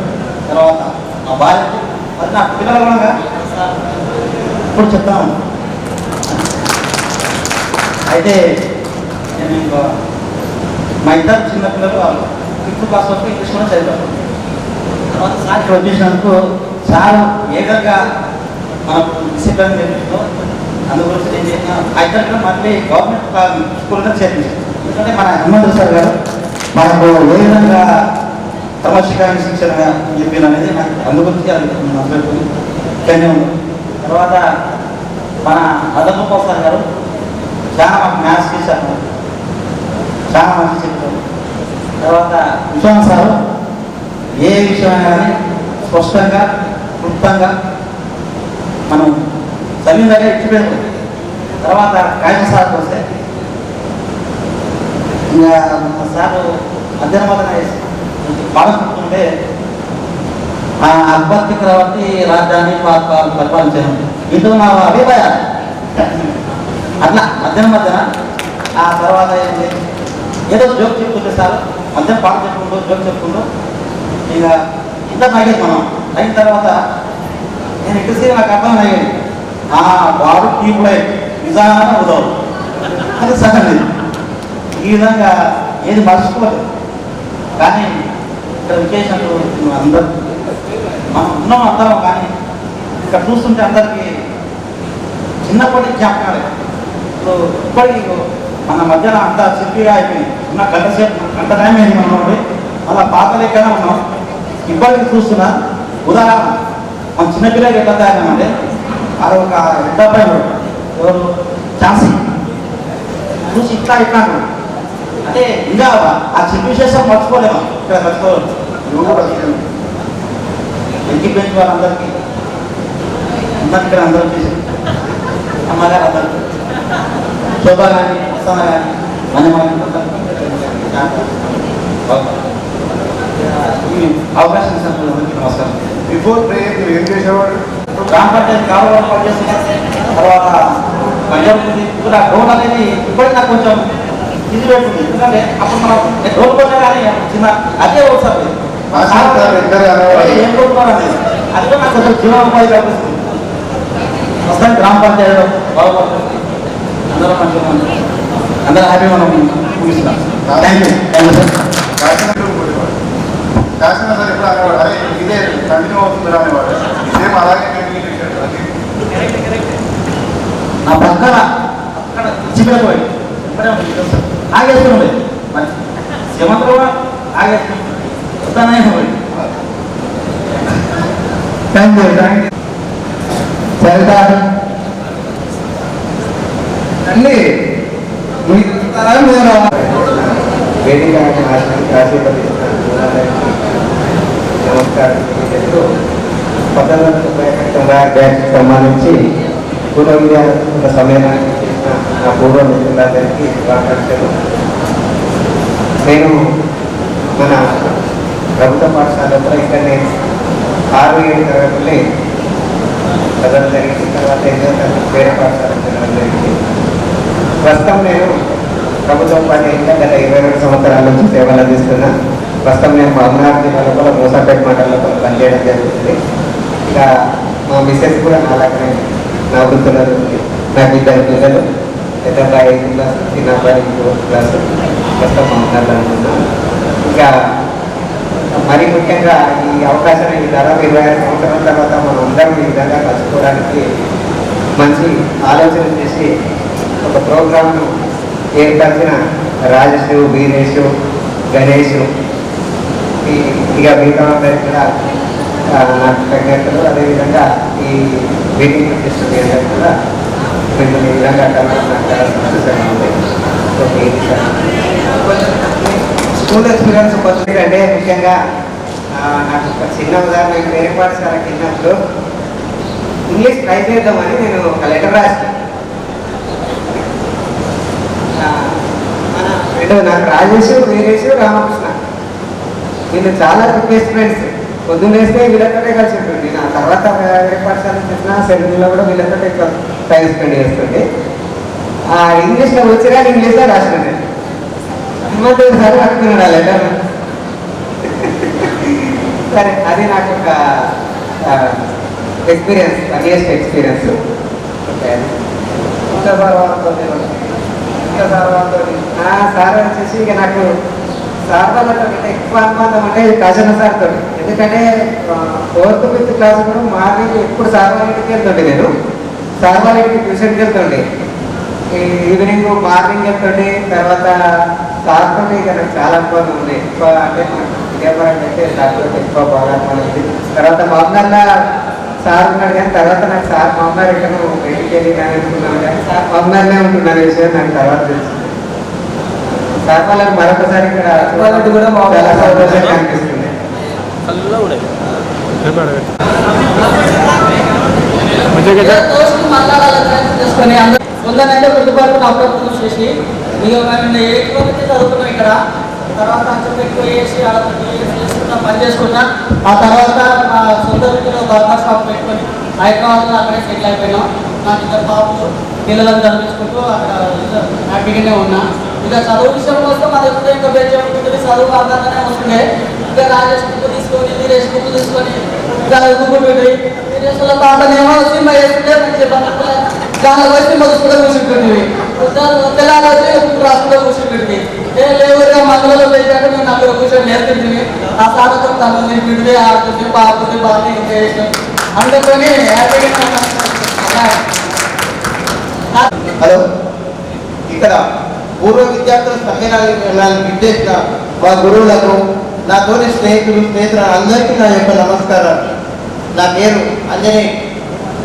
C: తర్వాత మా భార్యకు, అది నా పిల్లలు కూడా ఇప్పుడు చెప్తాను. అయితే నేను ఇంకా మా 2 చిన్న పిల్లలు వాళ్ళు 5th క్లాస్ వరకు ఇంగ్లీష్ కూడా చదివాను. తర్వాత సార్ ఇక్కడ వచ్చేసినందుకు సార్ ఏకంగా మన డిసిప్లిన్ చేపించు అందు గురించి నేను చేసిన ఆ ఇద్దరు మళ్ళీ గవర్నమెంట్ స్కూల్లో చేర్పించాను. ఎందుకంటే మన హనుమంతు సార్ గారు మనకు ఏ విధంగా క్రమశిక్షణ శిక్షణగా చెప్పిన అనేది నాకు అందు గురించి మాట్లాడుతుంది ధన్యవాదాలు. తర్వాత మన అదనపు సార్ గారు చాలా మాకు మ్యాథ్స్ టీచర్ చాలా మంచి చెప్తారు. తర్వాత విశ్వాస్ సారు ఏ విషయమైనా కానీ స్పష్టంగా క్లుప్తంగా మనం చదివిందనే ఇచ్చిపోయాము. తర్వాత కాయన సార్కి వస్తే ఇంకా సార్ మధ్యాహ్నం పాఠం చెప్తుంటే అక్బర్ చక్రవర్తి రాజ్యాన్ని పరిపాలించాను ఇందులో నా అభిప్రాయం అట్లా మధ్యాహ్నం ఆ తర్వాత ఏంటి ఏదో జోక్ చెప్పుకుంటే సార్ మధ్యాహ్నం పాట చెప్పుకుంటూ జోక్ చెప్పుకుంటూ ఇక ఇంత తాగేది మనం అయిన తర్వాత నేను ఇక్కడ నాకు అర్థం అయ్యేది వాడు కీపుడే నిజంగా ఉదవు అది సగం ఈ విధంగా ఏది మర్చిపోలేదు. కానీ ఇక్కడ విశేషాలు అందరూ మనం ఉన్నాం అందరం కానీ ఇక్కడ చూస్తుంటే అందరికీ చిన్నప్పటి జ్ఞాపకాలే. ఇప్పుడు ఇప్పటికీ మన మధ్యన అంతా చిప్పిగా అయిపోయింది. ఉన్న గంట సేపు గంట టైం అయింది మనం అలా పాత లెక్కనే ఉన్నాం. ఇప్పటికీ చూస్తున్నా ఉదాహరణ మన చిన్నపిల్లలకి ఎట్లా తయారంటే అది ఒక ఎడ్డపై ఎవరు ఛాన్సీ చూసి ఇట్లా ఇట్లాను అంటే ఇంకా ఆ చిన్న విశేషం మర్చిపోలేము. ఇక్కడ మర్చిపోవాలి
F: నువ్వు కూడా
C: ఎక్కి పెంచి వాళ్ళందరికీ అందరికి ఇక్కడ అందరికీ అమ్మగారు అందరికీ శోభ కానీ ఉత్సవ కానీ అవకాశం ఇచ్చినందుకు నమస్కారం.
F: బిఫోర్ ప్రేయర్ మీరు ఏం చేసేవాడు?
C: గ్రామ పంచాయతీ కావాలి పనిచేస్తున్నారు. తర్వాత పంచాయతీ కూడా డోన్ అనేది ఇప్పటికి నాకు కొంచెం ఇది పెడుతుంది. ఎందుకంటే అప్పుడు మనం డోన్ కొన్నా కానీ చిన్న అదే ఒకసారి ఏం కొడుతున్నారు అనేది అది కూడా నాకు కొంచెం జీవనోపాధి కల్పిస్తుంది. వస్తాను గ్రామ పంచాయతీలో బాగుపడుతుంది. అందరూ మంచిగా అందరూ హ్యాపీ మనం ముగిస్తున్నాం. Thank you sir.
F: శాసన సార్ ఎప్పుడు అనేవాడు అరే ఇదే కంటిన్యూ అవుతుంది అనేవాడు. ఇదేం అలాగే కంటిన్యూ చేశాడు.
C: నా పక్కన అక్కడ ఇచ్చిపోయి ఆగేస్తుండే మరి శ్రీమంతులు కూడా ఆగేస్తుంది వస్తానే
B: థ్యాంక్ యూ సరితారు అన్నీ మీరు
I: వేదిక ఆశీర్వదిస్తున్నాను. నమస్కారం. పద్దెనిమిది బ్యాచ్ సంబంధించి పూర్వ విద్యార్థుల సమ్మేళనానికి చేసిన నా పూర్వ మిత్రులందరికీ శుభాకాంక్షలు. నేను మన ప్రభుత్వ పాఠశాలలో ఇక్కడ నేను 6-7 తరగతుల్ని చదవడం జరిగింది. తర్వాత 8వ తరగతి వేరే పాఠశాల చదవడం జరిగింది. ప్రస్తుతం నేను ప్రభుత్వ ఉపాధ్యాయునిగా గత 22 సంవత్సరాల నుంచి సేవలు అందిస్తున్నా. ప్రస్తుతం నేను మహబూబ్నగర్ జిల్లా లోపల మూసాపేట మండలంలో పనిచేయడం జరుగుతుంది. ఇక మా మిస్సెస్ కూడా నాలాగనే నా వృత్తులు నాకు 2 పిల్లలు, పెద్ద అబ్బాయి 8th క్లాస్, చిన్న అబ్బాయి 4th క్లాస్. ప్రస్తుతం మహబూబ్నగర్లో ఉంటున్నాను. ఇంకా మరి ముఖ్యంగా ఈ అవకాశాన్ని దాదాపు 25 సంవత్సరాల తర్వాత మనం అందరం ఈ విధంగా కలుసుకోవడానికి మంచి ఆలోచన చేసి ఒక ప్రోగ్రామ్ను ఏర్పరిచిన రాజేష్, వీరేష్, గణేష్ ఇక మిగతా అందరికీ కూడా నాకు తగ్గట్లు. అదేవిధంగా ఈ మీటింగ్ చేస్తుంది అందరికీ కూడా మిమ్మల్ని ఈ విధంగా నాకు చాలా సంతోషంగా ఉంది. స్కూల్ ఎక్స్పీరియన్స్ వచ్చింది అంటే ముఖ్యంగా నాకు ఒక చిన్న ఉదాహరణ, వేరే పాఠశాలకు వెళ్ళినప్పుడు ఇంగ్లీష్ ట్రై చేద్దామని నేను ఒక లెటర్ రాశాను. మన రెండు నాకు రాజేష్, వీరేష్, రామకృష్ణ వీళ్ళు చాలా బెస్ట్ ఫ్రెండ్స్. పొద్దున్న వేస్తే వీళ్ళతోటే కలిసి ఉంటుంది. నేను ఆ తర్వాత వేరే పాఠశాల చేసిన సెలవులో కూడా వీళ్ళతోటే టైం స్పెండ్ చేస్తుంది. ఇంగ్లీష్లో వచ్చినా ఇంగ్లీష్లో రాసిన హనుమంతుడు సార్ పట్టుకున్నాడు ఆ లెటర్. సరే, అది నాకు ఒక ఎక్స్పీరియన్స్, ఫన్నీయెస్ట్ ఎక్స్పీరియన్స్. ఇంకా సార్ వాళ్ళతో సార్ వచ్చేసి ఇక నాకు సార్ వాళ్ళతో ఎక్కువ అనుబంధం అంటే కజన సార్ తోటి. ఎందుకంటే 4th 5th క్లాస్ కూడా మార్నింగ్ ఎప్పుడు సార్ వాళ్ళ ఇంటికి వెళ్తుండే, నేను సార్ వాళ్ళ ఇంటికి ట్యూషన్కి వెళ్తుండే, ఈవినింగ్ మార్నింగ్ వెళ్తుండే. తర్వాత సార్ తోటి ఇక నాకు చాలా అనుభవం ఉంది. ఎక్కువ అంటే విద్యాపరంగా అయితే సార్ తోటి ఎక్కువ బాగా అనుభవం ఉంది. తర్వాత మామూలుగా సార్ ఉన్నాడు కానీ తర్వాత నాకు సార్ మామూలు ఇక్కడ బయటికి వెళ్ళి కానీ అనుకున్నాను కానీ సార్ మామూలునే ఉంటున్న విషయం నాకు తర్వాత తెలుసు. సార్ వాళ్ళకి మరొకసారి ఇక్కడ కూడా చాలా సంతోషంగా అనిపిస్తుంది.
G: చేసుకొని ఉందనంటే గుర్తుపడుతున్న అప్పుడప్పుడు చూసేసి ఇక మేము 8 నుంచి చదువుకున్నాం ఇక్కడ. తర్వాత అంచెం ఎక్కువ చేసి చేసుకుంటా పని చేసుకున్నా. ఆ తర్వాత మా సొంత రీతిలో బర్మర్ షాప్ పెట్టుకొని హైదరాబాద్లో అక్కడే సెటిల్ అయిపోయినాం. నాకు ఇద్దరు బాబులు పిల్లలను చదివించుకుంటూ అక్కడ హ్యాపీగానే ఉన్నా. ఇక చదువు విషయంలో వస్తే మా దగ్గర ఇంకా బెంచ్ ఉంటుంది, చదువు బాగానే వస్తుండే. ఇంకా రాజేష్ బుక్ తీసుకొని వీరేష్ బుక్ తీసుకొని ఇంకా ఎదుగుతుంది. వీరేష్లో పాటనేమో సినిమా వేస్తుంటే మంచి చాలా వచ్చి మొదలు కూడా కూర్చుంటుంది. తెల్లారి వచ్చి రాష్ట్రంలో కూర్చుంటుంది. లేవుగా మందులలో పెట్టాక మేము అక్కడ కూర్చొని నేర్చుకుంటుంది. ఆ సాధతో తను తింటుంది, ఆడుతుంది, పాడుతుంది, బాగా ఇంకా చేస్తాం. అందుకని హ్యాపీగా.
I: హలో, ఇక్కడ పూర్వ విద్యార్థుల సమ్మేళనానికి విచ్చేసిన మా గురువులకు, నా తోటి స్నేహితులు అందరికీ నా యొక్క నమస్కారాలు. నా పేరు అంజనీ.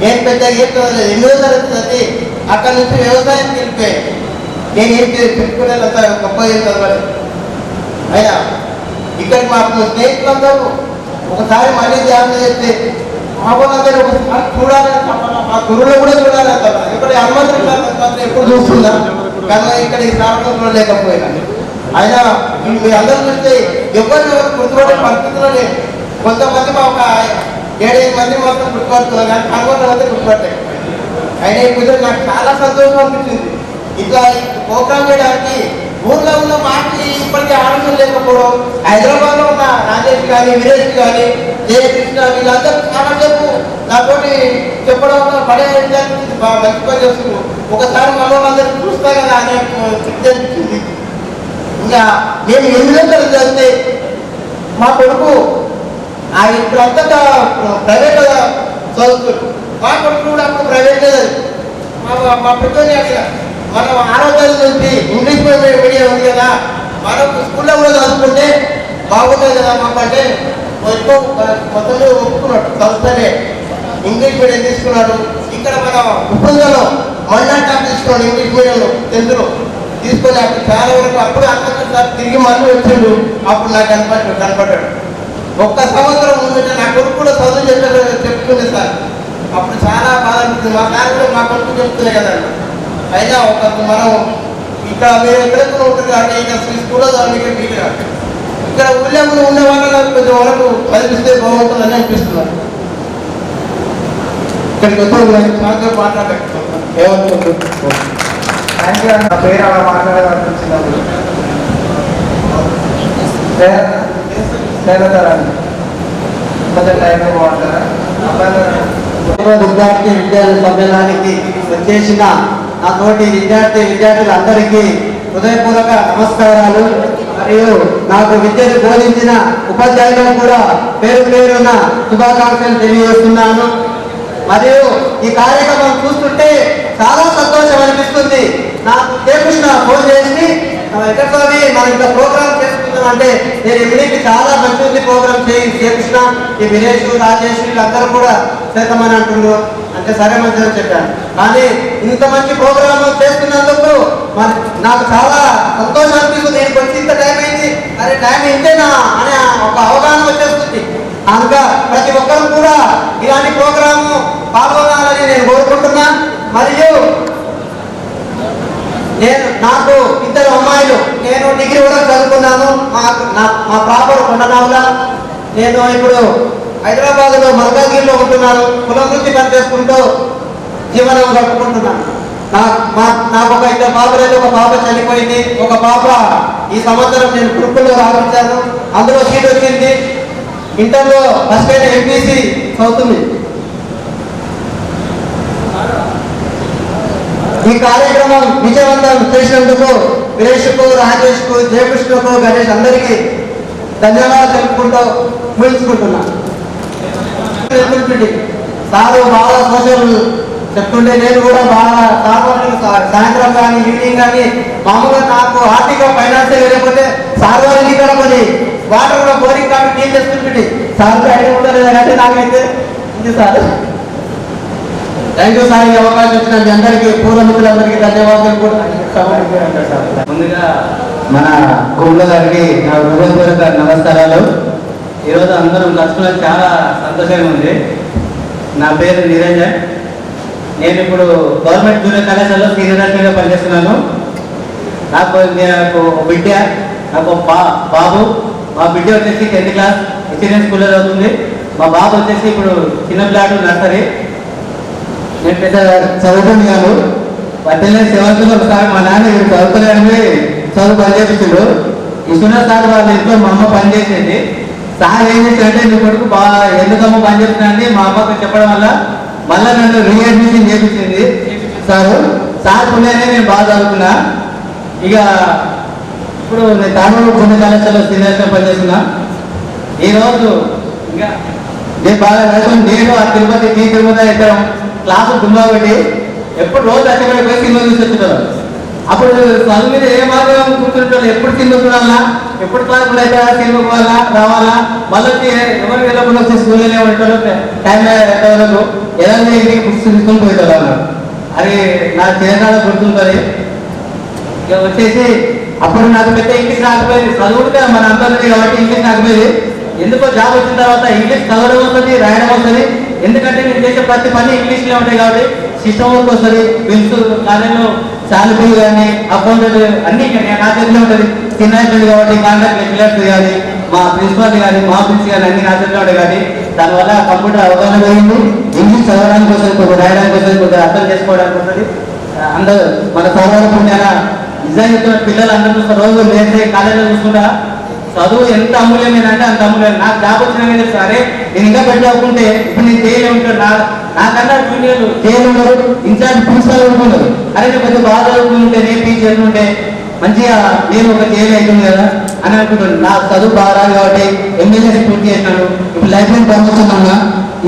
I: నేను పెద్ద ఏం చదవలేదు, 8వ తరగతి చదివి అక్కడి నుంచి వ్యవసాయానికి వెళ్ళిపోయాను. నేను ఏం చెప్పుకునేంత గొప్ప ఏం చదవలేదు. అయినా ఇక్కడికి మా స్నేహితులందరూ ఒకసారి మళ్ళీ ధ్యానం చేస్తే మా వాళ్ళందరూ ఒకసారి చూడాలని మా గురువులు కూడా చూడాలంటారు. ఇక్కడ హనుమంతుడు ఎప్పుడు చూస్తున్నా కానీ ఇక్కడ ఈ సాధన లేకపోయినా. అయినా మీ అందరూ చూస్తే ఎవరు గుర్తుపడే పరిస్థితుల్లో లేదు. కొంతమంది మా ఒక 7-8 మంది మొత్తం గుర్తుపడుతున్నారు కానీ కనుగొన్న మంది గుర్తుపట్టాయి. అయినా ఇప్పుడు నాకు చాలా సంతోషం అనిపించింది. ఇట్లా ప్రోగ్రామ్ చేయడానికి ఊర్లో ఉన్న మాటలు ఇప్పటికీ ఆలోచన లేకపోవడం. హైదరాబాద్లో ఉన్న రాజేష్ కానీ వీరేష్ కానీ జయకృష్ణ వీళ్ళందరూ చాలా చెప్పు నాతోటి చెప్పడం వల్ల పడే బాగా మంచి పని చేస్తున్నారు. ఒకసారి మనోళ్ళందరూ చూస్తా కదా అనే తృప్తి అనిపించింది. ఇంకా నేను 8వ తరగతి చదివితే మా కొడుకు ఇప్పుడు అంతటా ప్రైవేట్ చదువుతాడు. మా కొడుకు కూడా అప్పుడు ప్రైవేట్ మా పెద్దోని అడిగా మనం 6వ తరగతి నుంచి ఇంగ్లీష్ మీడియం ఉంది కదా, మనం స్కూల్లో కూడా చదువుకుంటే బాగుంటుంది కదా మాకు అంటే ఎక్కువ మొత్తం ఒప్పుకున్నాడు. చదువుతానే ఇంగ్లీష్ మీడియం తీసుకున్నాడు. ఇక్కడ మన ఉప్పంలో మన్నాటం తీసుకున్నాడు ఇంగ్లీష్ మీడియంలో 10th తీసుకొని అప్పుడు చాలా వరకు అప్పుడు సార్ తిరిగి మళ్ళీ వచ్చిండు. అప్పుడు నాకు కనపడ్డాడు. ఒక్క సంవత్సరం ముందు నా కొడుకు కూడా చదువు చెప్తుంది సార్. అప్పుడు చాలా బాధ అనిపిస్తుంది. మా సార్ కూడా మా కొడుకు చెప్తున్నాయి కదండి. అయినా ఒక మనం ఇక్కడ మీరు ఎక్కడెక్కడ ఉంటుంది అంటే ఇంకా స్కూల్లో చదవడానికి వీలు కాదు. ఇక్కడ ఊళ్ళో ఉన్న వాళ్ళకి కొంచెం వరకు కల్పిస్తే బాగుంటుందని అనిపిస్తున్నారు. ఇక్కడికి వచ్చి మాట్లాడలేకపోతున్నాను. ఏమవుతుంది
C: థ్యాంక్ యూ. నా పేరు అలా మాట్లాడవలసింది కొంచెం టైం బాగుంటారా?
I: విద్యార్థి సమ్మేళనానికి వచ్చేసిన నా తోటి విద్యార్థులందరికీ హృదయపూర్వక నమస్కారాలు. మరియు నాకు విద్యను బోధించిన ఉపాధ్యాయులకు కూడా పేరు పేరున్న శుభాకాంక్షలు తెలియజేస్తున్నాను. మరియు ఈ కార్యక్రమం చూస్తుంటే చాలా సంతోషం అనిపిస్తుంది. నాకు జయకృష్ణ ఫోన్ చేసి ఎక్కడ స్వామి మనం ఇంకా ప్రోగ్రామ్ చేసుకుంటాం అంటే నేను ఎమ్మెల్యేకి చాలా మంచి ఉంది ప్రోగ్రామ్ చేయి జయకృష్ణ, ఈ వినేష్ రాజేష్ వీళ్ళందరూ కూడా చేద్దామని అంటున్నారు. అంటే సరే మంచిదని చెప్పాను. కానీ ఇంత మంచి ప్రోగ్రామ్ చేస్తున్నందుకు నాకు చాలా సంతోషం అనిపిస్తుంది. నేను వచ్చి ఇంత టైం అయింది, అరే టైం ఇంతేనా అనే ఒక అవగాహన వచ్చేస్తుంది. కనుక ప్రతి ఒక్కరు కూడా ఇలాంటి ప్రోగ్రాము పాల్గొనాలని నేను కోరుకుంటున్నా. మరియు నాకు 2 అమ్మాయిలు, నేను డిగ్రీ కూడా చదువుకున్నాను. మా ప్రాపర్ కొండనావుల. నేను ఇప్పుడు హైదరాబాద్లో మల్కాజ్గిరిలో ఉంటున్నాను. కులం వృత్తి పని చేసుకుంటూ జీవనం గడుపుకుంటున్నాను. నాకు ఒక 2 పాపలు, ఒక పాప చనిపోయింది. ఒక పాప ఈ సంవత్సరం నేను గురుకుల్లో రాపించాను, అందులో సీట్ వచ్చింది. ఇంటర్లో ఫస్ట్ అయిన ఎంపీసీ చదువుతుంది. ఈ కార్యక్రమం విజయవంతం చేసినందుకు వీరేష్కు, రాజేష్కు, జయకృష్ణకు, గణేష్ అందరికీ ధన్యవాదాలు తెలుపుకుంటూ ముగించుకుంటున్నా. సారు బాగా సోషల్ చెప్తుంటే నేను కూడా బాగా సాయంత్రం కానీ ఈవినింగ్ కానీ మామూలుగా నాకు ఆర్థిక ఫైనాన్షియల్ లేకపోతే సార్ వారికి కూడా కొన్ని వాటర్ కూడా బోరింగ్ కాబట్టి క్లీన్ చేస్తుంటే సార్ ఐడియా ఉండదు అంటే నాకైతే ఇది సార్. Thank you sir. ఈ అవకాశం ఇచ్చిన మీ అందరికీ పూర్వ మిత్రులందరికీ ధన్యవాదాలు కూడా.
C: ముందుగా మన కుమ్ల గారికి నా హృదయపూర్వక నమస్కారాలు. ఈరోజు అందరం కలుసుకున్నది చాలా సంతోషంగా ఉంది. నా పేరు నిరంజన్. నేను ఇప్పుడు గవర్నమెంట్ జూనియర్ కళాశాలలో సీనియర్ అసిస్టెంట్గా పనిచేస్తున్నాను. నాకు బిడ్డ, నాకు బాబు. మా బిడ్డ వచ్చేసి 10th క్లాస్ హెచ్ఎన్ఎస్ స్కూల్లో చదువుతుంది. మా బాబు వచ్చేసి ఇప్పుడు చిన్న ప్లాట్ నర్సరీ. నేను పెద్ద చదువుతాను కాదు. 7th ఒకసారి మా నాన్న ఇప్పుడు చదువుతున్నాడని చదువు పని చేపించాడు. ఇస్తున్న సార్ వాళ్ళ ఇంట్లో మా అమ్మ పని చేసేది. సార్ ఏం చేశాడంటే నీ కొడుకు బాగా ఎందుకమ్మ పని చేస్తున్నాడని మా అమ్మకు చెప్పడం వల్ల మళ్ళీ నన్ను రీఅడ్మిషన్ చేపించింది సార్ పుణ్యానే నేను బాగా చదువుతున్నా. ఇక ఇప్పుడు నేను తాండూరు జూనియర్ కళాశాలలో సీనియర్గా పనిచేస్తున్నా. ఈరోజు ఇంకా నేను బాగా చదువుకుని నేను ఆ తిరుపతి ఇద్దరం క్లాసు దుమ్మా పెట్టి ఎప్పుడు రోజు అక్కడ పోయి సినిమా చూసి వచ్చేటోళ్ళు. అప్పుడు చదువు మీద ఏ మార్గం కూర్చుంటారు, ఎప్పుడు సినిమా చూడాలా, ఎప్పుడు క్లాస్ అయితే సినిమా పోవాలా రావాలా, మళ్ళీ ఎవరు వెళ్ళకుండా వచ్చి స్కూల్లోనే ఉండేటోళ్ళు. టైం వరకు ఎలా ఇంటికి బుక్స్ తీసుకొని పోయేటోళ్ళు అన్నారు. అది నా చిన్నకాలం గుర్తుంటుంది. ఇక వచ్చేసి అప్పుడు నాకు పెద్ద ఇంగ్లీష్ రాకపోయేది. చదువుగా మన అంతా కాబట్టి ఇంగ్లీష్ రాకపోయేది. ఎందుకో జాబ్ వచ్చిన తర్వాత ఇంగ్లీష్ చదవడం వస్తుంది, రాయడం వస్తుంది. ఎందుకంటే నేను చేసే ప్రతి పని ఇంగ్లీష్లో ఉంటాయి కాబట్టి సిస్టమ్ వర్క్ వస్తుంది. బిల్స్ కాలేజీలో శాలరీ కానీ అకౌంటెంట్ అన్ని నా చేతిలో ఉంటుంది. చిన్న కాబట్టి కాంట్రాక్ట్ లెక్చరర్స్ కానీ మా ప్రిన్సిపాల్ కానీ మా ఆఫీస్ కానీ అన్ని నా చేతిలో ఉంటాయి కాబట్టి దానివల్ల కంప్యూటర్ అవగాహన పెరిగింది. ఇంగ్లీష్ చదవడానికి వస్తుంది, కొద్దిగా రాయడానికి వస్తుంది, కొద్దిగా అర్థం చేసుకోవడానికి వస్తుంది. అందరూ మన సౌరాలు పుణ్యాన నిజంగా పిల్లలు అందరూ చూస్తారు. రోజు లేస్తే కాలేజీలో చూసుకుంటా చదువు ఎంత అమూల్యమైనంటే అంత అమూల్యం. నాకు జాబ్ వచ్చిన సరే నేను ఇంకా పెట్టి చదువుకుంటే ఇప్పుడు నేను చేయలే ఉంటాను. నాకన్నా జూనియర్లు చేయనున్నారు, ఇన్ఛార్జ్ ప్రిన్సిపల్ ఉంటున్నారు. అరే నేను కొంచెం బాగా చదువుకుంటే నేను టీచర్ ఉంటే మంచిగా నేను ఒక చేయలే అవుతుంది కదా అని అనుకుంటున్నాను. నాకు చదువు బాగా రాదు కాబట్టి ఎంబీఎస్సీ పూర్తి చేసినాను. ఇప్పుడు లైబ్రరీ పంపిస్తున్నా.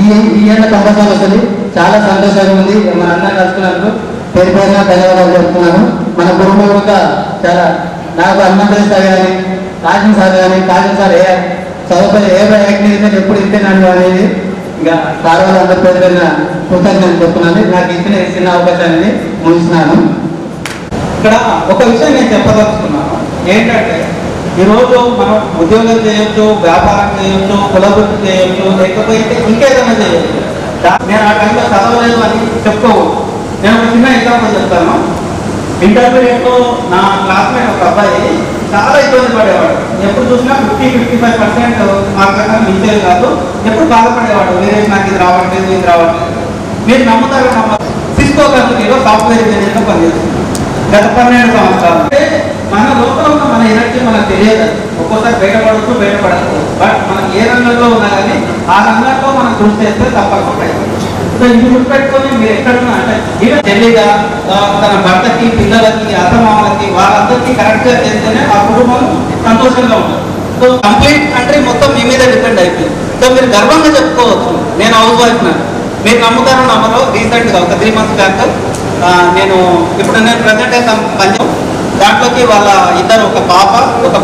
C: ఈ ఏళ్ళ కంపల్సరీ వస్తుంది. చాలా సంతోషంగా ఉంది. మన అందరం కలుసుకున్నందుకు పేరు పేరున ధన్యవాదాలు చెప్తున్నాను. మన కుటుంబం కూడా చాలా నాకు అన్నం సార్ కానీ కాజన్ సార్ కానీ సార్ ఏ చదువుకొని ఏ యాక్టివిటీ ఎప్పుడు ఇంతేనాను అనేది ఇంకా సార్ వాళ్ళు అందరి పేరు పేరున కృతజ్ఞతలు చెప్తున్నాను. నాకు ఇచ్చిన చిన్న అవకాశాన్ని ముగిస్తున్నాను. ఇక్కడ ఒక విషయం నేను చెప్పదలుచుకున్నాను. ఏంటంటే ఈరోజు మనం ఉద్యోగం చేయొచ్చు, వ్యాపారం చేయొచ్చు, కులవృత్తి చేయొచ్చు, లేకపోతే ఇంకేదైనా చేయొచ్చు. నేను ఆ టైంలో చదవలేదు అని చెప్పుకోవచ్చు. నేను ఒక చిన్న ఎగ్జాంపుల్ చెప్తాను. ఇంటర్మీడియట్లో నా క్లాస్మేట్ ఒక అబ్బాయి చాలా ఇబ్బంది పడేవాడు. ఎప్పుడు చూసినా 50-55% మార్కులు మించేది కాదు. ఎప్పుడు బాధపడేవాడు, వేరే నాకు ఇది రావట్లేదు ఇది రావట్లేదు. మీరు నమ్ముతారు సిస్కో కంపెనీలో సాఫ్ట్వేర్ ఇంజనీర్గా పనిచేస్తున్నాను గత 12 సంవత్సరాలు. అంటే మన లోపల ఉన్న మన ఎనర్జీ మనకు తెలియదు. ఒక్కోసారి బయటపడవచ్చు, బయటపడచ్చు. బట్ మనం ఏ రంగంలో ఉన్నా కానీ ఆ రంగంలో మనం కృషి చేస్తే తప్పకుండా సో ఇది గుర్తుపెట్టుకొని మీరు ఎక్కడున్నా అంటే ఈవెన్ చెల్లిగా తన భర్తకి, పిల్లలకి, అత్తమామలకి వాళ్ళందరికీ కరెక్ట్గా చేస్తేనే ఆ కుటుంబం సంతోషంగా ఉంటుంది. సో కంప్లీట్ కంట్రీ మొత్తం మీ మీద డిపెండ్ అయిపోయింది. సో మీరు గర్వంగా చెప్పుకోవచ్చు నేను హౌస్ వైఫ్ నా. మీరు నమ్ముతారో నమ్మరో రీసెంట్గా ఒక 3 months బ్యాక్ నేను ప్రజెంట్ అయితే దాంట్లోకి వాళ్ళ ఇద్దరు ఒక పాప ఒక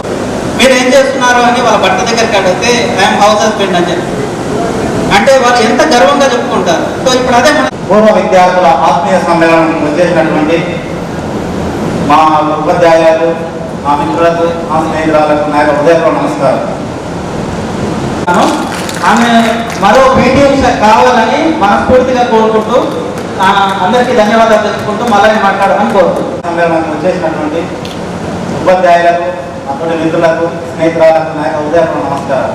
C: మీరు ఏం చేస్తున్నారు అని వాళ్ళ భర్త దగ్గరికి అడిగితే ఐఎమ్ హౌస్ హస్బెండ్ అని చెప్పి అంటే వాళ్ళు ఎంత గర్వంగా చెప్పుకుంటారు. సో ఇప్పుడు అదే మన
F: పూర్వ విద్యార్థుల ఆత్మీయ సమ్మేళనం వచ్చేసినటువంటి మా ఉపాధ్యాయులు, మా మిత్రులకు, మా స్నేహితురాలకు నా యొక్క హృదయపూర్వక నమస్కారం.
C: ఆమె మరో పీటీ కావాలని మనస్ఫూర్తిగా కోరుకుంటూ అందరికీ ధన్యవాదాలు తెలుసుకుంటూ మళ్ళీ మాట్లాడాలని కోరుకుంటున్నాను.
F: సమ్మేళనానికి వచ్చేసినటువంటి ఉపాధ్యాయులకు, అతడి మిత్రులకు, స్నేహితురాలకు నా యొక్క హృదయపూర్వక నమస్కారం.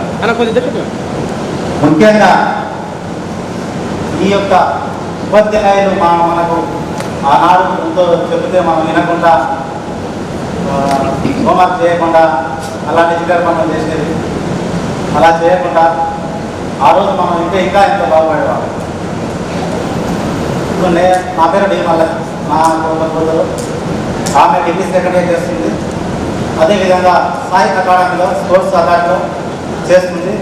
F: ముఖ్యంగా ఈ యొక్క ఉపాధ్యాయులు మనకు ఆనాడు ఎంతో చెబితే మనం వినకుండా హోంవర్క్ చేయకుండా అలాంటి చిల్లర పనులు చేసేది. అలా చేయకుండా ఆ రోజు మనం ఇంకా ఎంతో బాగుపడేవాళ్ళం. ఇప్పుడు నా పేరు డి మల్ల, నా కూతురు ఆమె డిగ్రీ సెకండ్ ఇయర్ చేస్తుంది.
C: అదేవిధంగా సాయి అకాడమీలో స్పోర్ట్స్ అకాడమీలో చేస్తుంది.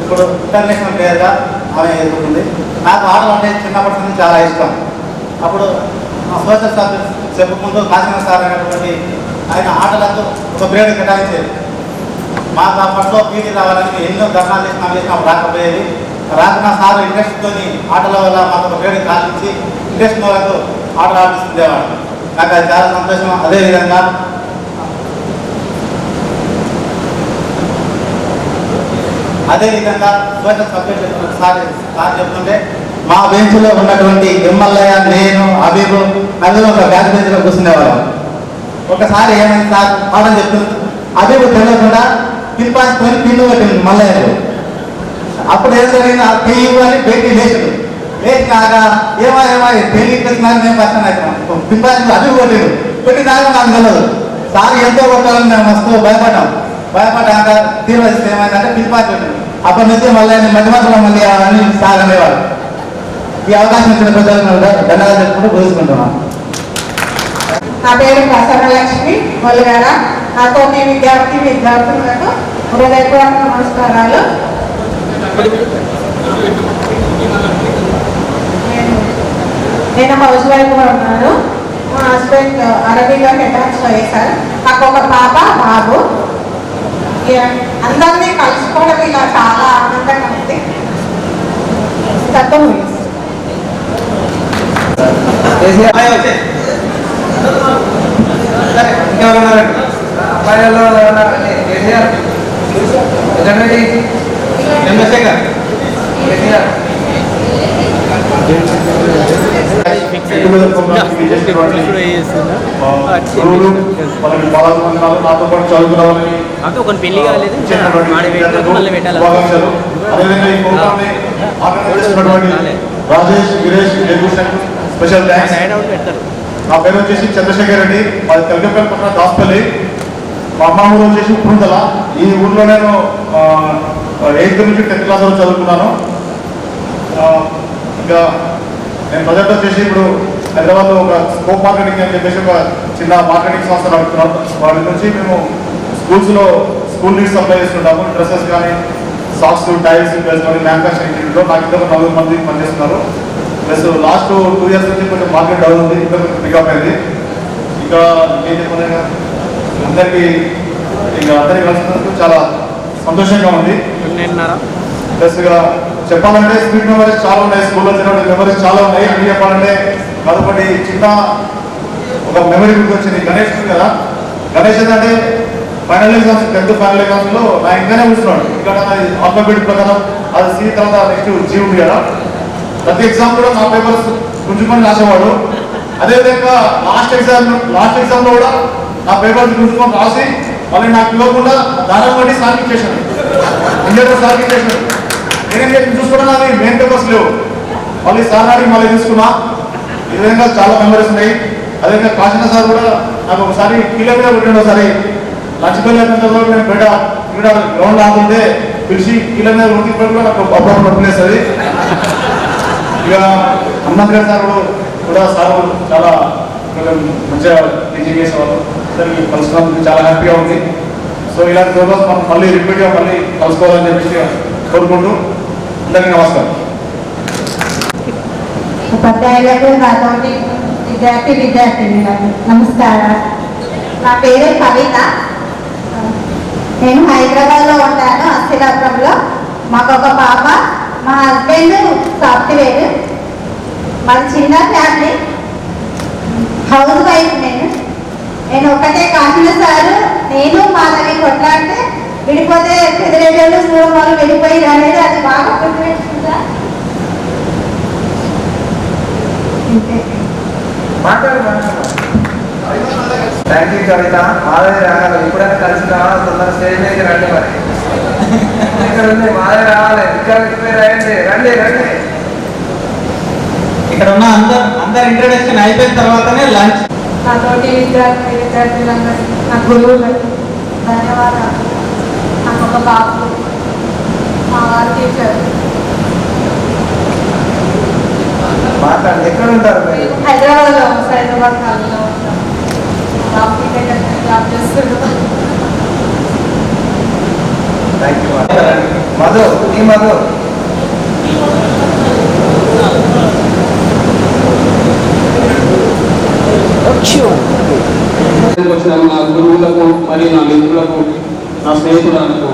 C: ఇప్పుడు ఇంటర్నేషనల్ ప్లేయర్గా ఆమె ఎదుగుతుంది. నాకు ఆటలు అంటే చిన్నప్పటి నుంచి చాలా ఇష్టం. అప్పుడు సోషల్ సర్వీస్ చెప్పుకుంటూ కాసిన సార్ అనేటువంటి ఆయన ఆటలకు ఒక పీరియడ్ కేటాయించేది. మాకు అప్పట్లో పీటీ రావాలని ఎన్నో ధర్నాలు చేసినా రాకపోయేది. రాసిన సార్ ఇంట్రెస్ట్తో ఆటల వల్ల మాకు ఒక పీరియడ్ కాల్పించి ఇంట్రెస్ట్ వాళ్ళకు ఆటలు ఆడిస్తుండేవాడు. నాకు అది చాలా సంతోషం. అదేవిధంగా సోషల్ సబ్జెక్ట్ సార్ చెప్తుంటే మా బెంచ్లో ఉన్నటువంటి ఎమ్మెల్యే, నేను, అబీబు నలుగురు ఒక బ్యాక్ బెంచ్లో కూర్చునేవాళ్ళం. ఒకసారి ఏమైంది సార్ పాఠం చెప్తుంది, అబీబు తెలియకుండా పిలిపాసుకొని పిల్లు పెట్టింది మల్లయ్యకు. అప్పుడు ఏం జరిగింది, ఆ పిల్లు అని బయటికి లేచుడు. లేచినాక ఏమో తెలియకున్నారు, మేము పక్కన అవుతున్నాం. పిలిపాసు అబీబు కొట్టిండు. కొట్టినాక నాకు తెలియదు. సార్ ఎంతో కొట్టాలని మేము మస్తు భయపడ్డాక తీర్వస్తే ఏమైందంటే పిలిపాసు పెట్టింది. అప్పటి నుంచి మళ్ళీ మధ్య మధ్యలో మళ్ళీ అవన్నీ సార్ అనేవాడు. ఈ అవకాశం ఇచ్చిన ప్రజలను ధన్యవాదాలు చెప్పుకుంటూ బోధించుకుంటున్నాం.
B: నా పేరు ప్రసన్నలక్ష్మి మొలగాడ. నాతో విద్యార్థులకు హృదయపూర్వక నమస్కారాలు. నేను హౌస్ వైఫ్గా ఉన్నాను. మా హస్బెండ్ అరబీలో ట్రాన్స్ఫర్ చేశారు. నాకు ఒక పాప, బాబు. అందరినీ కలుసుకోవడం ఇలా చాలా ఆనందంగా ఉంది. తప్ప
C: చంద్రశేఖర్
F: నాతో పాటు చదువుకున్నామని
J: పెళ్లి కాలేదు.
F: Rajesh, Girish, Jagabhushan special thanks. నా పేరు వచ్చేసి చంద్రశేఖర్ రెడ్డి. మాది తెలగపల్లి పక్కన దాస్పల్లి. మా అమ్మ ఊరు వచ్చేసి పురుందల. ఈ ఊర్లో నేను 8th నుంచి 10th క్లాస్ వరకు చదువుకున్నాను. ఇంకా నేను ప్రజెంట్ వచ్చేసి ఇప్పుడు హైదరాబాద్లో ఒక స్కోప్ మార్కెటింగ్ అని చెప్పేసి ఒక చిన్న మార్కెటింగ్ సంస్థ నడుపుతున్నాం. వాటి నుంచి మేము స్కూల్స్లో స్కూల్ నీడ్స్ సప్లై చేస్తుంటాము. డ్రెస్సెస్ కానీ, సాక్స్, టైల్స్ కానీ మ్యానుఫ్యాక్చరింగ్ యూనిట్లో నాకు ఇద్దరు 4 మంది పనిచేస్తున్నారు. ప్లస్ లాస్ట్ 2 years నుంచి కొంచెం మార్కెట్ డౌన్ ఉంది, ఇంకా పికప్ అయింది. ఇంకా ఏం చెప్పలేక అందరికీ కలిసినందుకు చాలా సంతోషంగా ఉంది. ప్లస్ చెప్పాలంటే స్వీట్ మెమరీస్ చాలా ఉన్నాయి. స్కూల్లో చిన్నటువంటి మెమరీస్ చాలా ఉన్నాయి. అన్ని చెప్పాలంటే మరొకటి చిన్న ఒక మెమరీ గుర్తొచ్చింది. గణేష్ కదా, గణేష్ ఏంటంటే ఫైనల్ ఎగ్జామ్స్ 10th ఫైనల్ ఎగ్జామ్స్లో నా ఇంకానే కూర్చున్నాడు. ఇక్కడ ఆల్ఫాబెట్ ప్రకారం అది సీ తర్వాత నెక్స్ట్ జీ ఉంది కదా. ప్రతి ఎగ్జామ్ కూడా నా పేపర్స్ గుంజుకొని రాసేవాడు. అదేవిధంగా లాస్ట్ ఎగ్జామ్లో కూడా నా పేపర్స్ గుంజుకొని రాసి మళ్ళీ నాకు ఇవ్వకుండా దానం బట్టి సార్కి చేశాను. ఇండియాలో సార్కి చేశాను. నేనేం చెప్పి చూసుకోవడం అది మెయిన్ పేపర్స్ లేవు. మళ్ళీ సార్ అడిగి మళ్ళీ తీసుకున్నా. ఈ విధంగా చాలా మెమరీస్ ఉన్నాయి. అదేవిధంగా కాశీనా సార్ కూడా నాకు ఒకసారి కీల మీద పెట్టాడు. ఒకసారి లంచ్ బెల్ అయిన తర్వాత నేను బయట ఇక్కడ గ్రౌండ్ ఆడుతుంటే పిలిచి కీల మీద ఉడికి కూడా నాకు అప్పుడు నొప్పిలేస్తుంది. ఇక అన్నగారు సార్ కూడా సార్ చాలా మంచిగా టీచింగ్ చేసేవాళ్ళు. అందరికీ కలుసుకోవడానికి చాలా హ్యాపీగా ఉంది. సో ఇలాంటి ప్రోగ్రామ్స్ మనం మళ్ళీ రిపీట్గా మళ్ళీ కలుసుకోవాలని చెప్పేసి కోరుకుంటూ అందరికీ నమస్కారం.
B: ఉపాధ్యాయులకు, నాతోటి విద్యార్థినులకు నమస్కారం. నా పేరు కవిత. నేను హైదరాబాద్లో ఉంటాను, అస్థిరాపురంలో. మాకు ఒక పాప. మా హస్బెండ్ సాఫ్ట్వేర్. మాది చిన్న ఫ్యామిలీ. House wife. నేను ఒకటే కాసిన సారు నేను మా దగ్గర కొట్లాడితే విడిపోతే పెద్దరేళ్ళు సూరం వాళ్ళు వెళ్ళిపోయి అనేది అది బాగా గుర్తుపెట్టుకుంటా.
I: థ్యాంక్ యూ కవిత. మాధవి రావాలి, ఇప్పుడైనా కలిసి రావాలి. తొందర స్టేజ్ మీద రండి. మరి ఇక్కడ ఉంది మాధవి రావాలి. ఇంకా రండి రండి రండి.
C: ఇక్కడ ఉన్న అందరు ఇంట్రడక్షన్ అయిపోయిన తర్వాతనే లంచ్.
B: నాతోటి విద్యార్థులందరికీ, నా గురువులకు ధన్యవాదాలు. నాకు ఒక బాబు, మా వారి టీచర్.
I: మాట్లాడండి. ఎక్కడ ఉంటారు?
B: హైదరాబాద్లో, సైదాబాద్ కాలంలో ఉంటాం. బాబు
E: జాబ్ చేస్తాడు.
I: మధు ఈ మధు
C: వచ్చిన నా గురువులకు మరియు నా మిత్రులకు నా స్నేహితులకు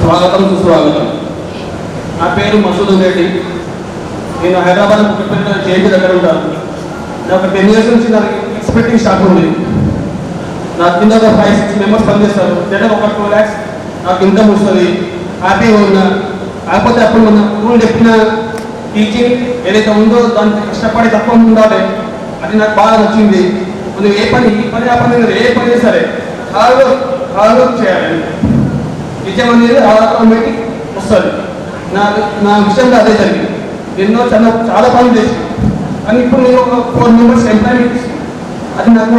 C: స్వాగతం సుస్వాగతం. నా పేరు మసూద్ రెడ్డి. నేను హైదరాబాద్ ముఖ్యమంత్రి జయంతి దగ్గర ఉంటాను. నాకు 10 years నుంచి నాకు ఎక్స్పెక్టింగ్ స్టాక్ ఉంది. నా కింద ఒక 5-6 members పనిచేస్తారు. జనరల్ ఒక 2 lakhs నాకు ఇన్కమ్ వస్తుంది. హ్యాపీగా ఉన్నా. కాకపోతే అప్పుడు మన గురువులు చెప్పిన టీచింగ్ ఏదైతే ఉందో దానికి కష్టపడి తక్కువ ఉండాలి. అది నాకు బాగా నచ్చింది. నువ్వు ఏ పని ఈ పని ఆ పని ఏ పని సరే హార్డ్ వర్క్ చేయాలి. విజయం అనేది ఆటోమేటిక్ వస్తుంది. నా విషయంలో అదే జరిగింది. ఎన్నో చాలా పనులు చేసింది. కానీ ఇప్పుడు నేను ఒక 4 members ఎంప్లాయ్మెంట్ ఇస్తుంది. అది నాకు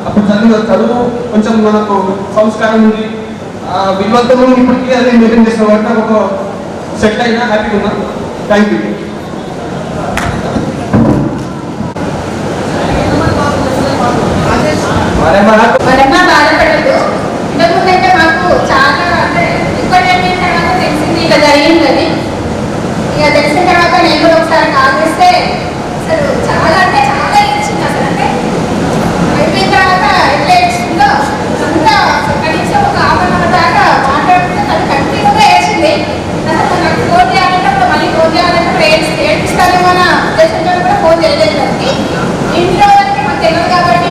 C: అప్పుడు చదువు కొంచెం మనకు సంస్కారం ఉంది. విలువలతో ఇప్పటికీ అదే మెయింటైన్ చేసిన కాబట్టి నాకు ఒక సెట్ అయినా హ్యాపీగా ఉన్నా. Thank you.
E: మరమ్మ బాధపడదు. ఇంతకుముందు అయితే మాకు చాలా అంటే ఎక్కువ టైం అయిన తర్వాత తెలిసింది ఇట్లా జరిగింది అది. ఇక తెలిసిన తర్వాత నేను కూడా ఒకసారి కాల్ చేస్తే అసలు చాలా అంటే చాలా ఇచ్చింది. అసలు అంటే అయిపోయిన తర్వాత ఎట్లా ఇచ్చిందో అంతా కనీసం ఒక 1/2 hour దాకా మాట్లాడుతుంటే తను కంటిన్యూగా వేసింది. అసలు నాకు ఫోన్ చేయాలంటే మళ్ళీ ఫోన్ చేయాలంటే ఏడిస్తానేమో అన్న ఉద్దేశంతో కూడా ఫోన్ చేయలేదు. దానికి ఇంట్లో వాళ్ళకి మాకు తెలియదు కాబట్టి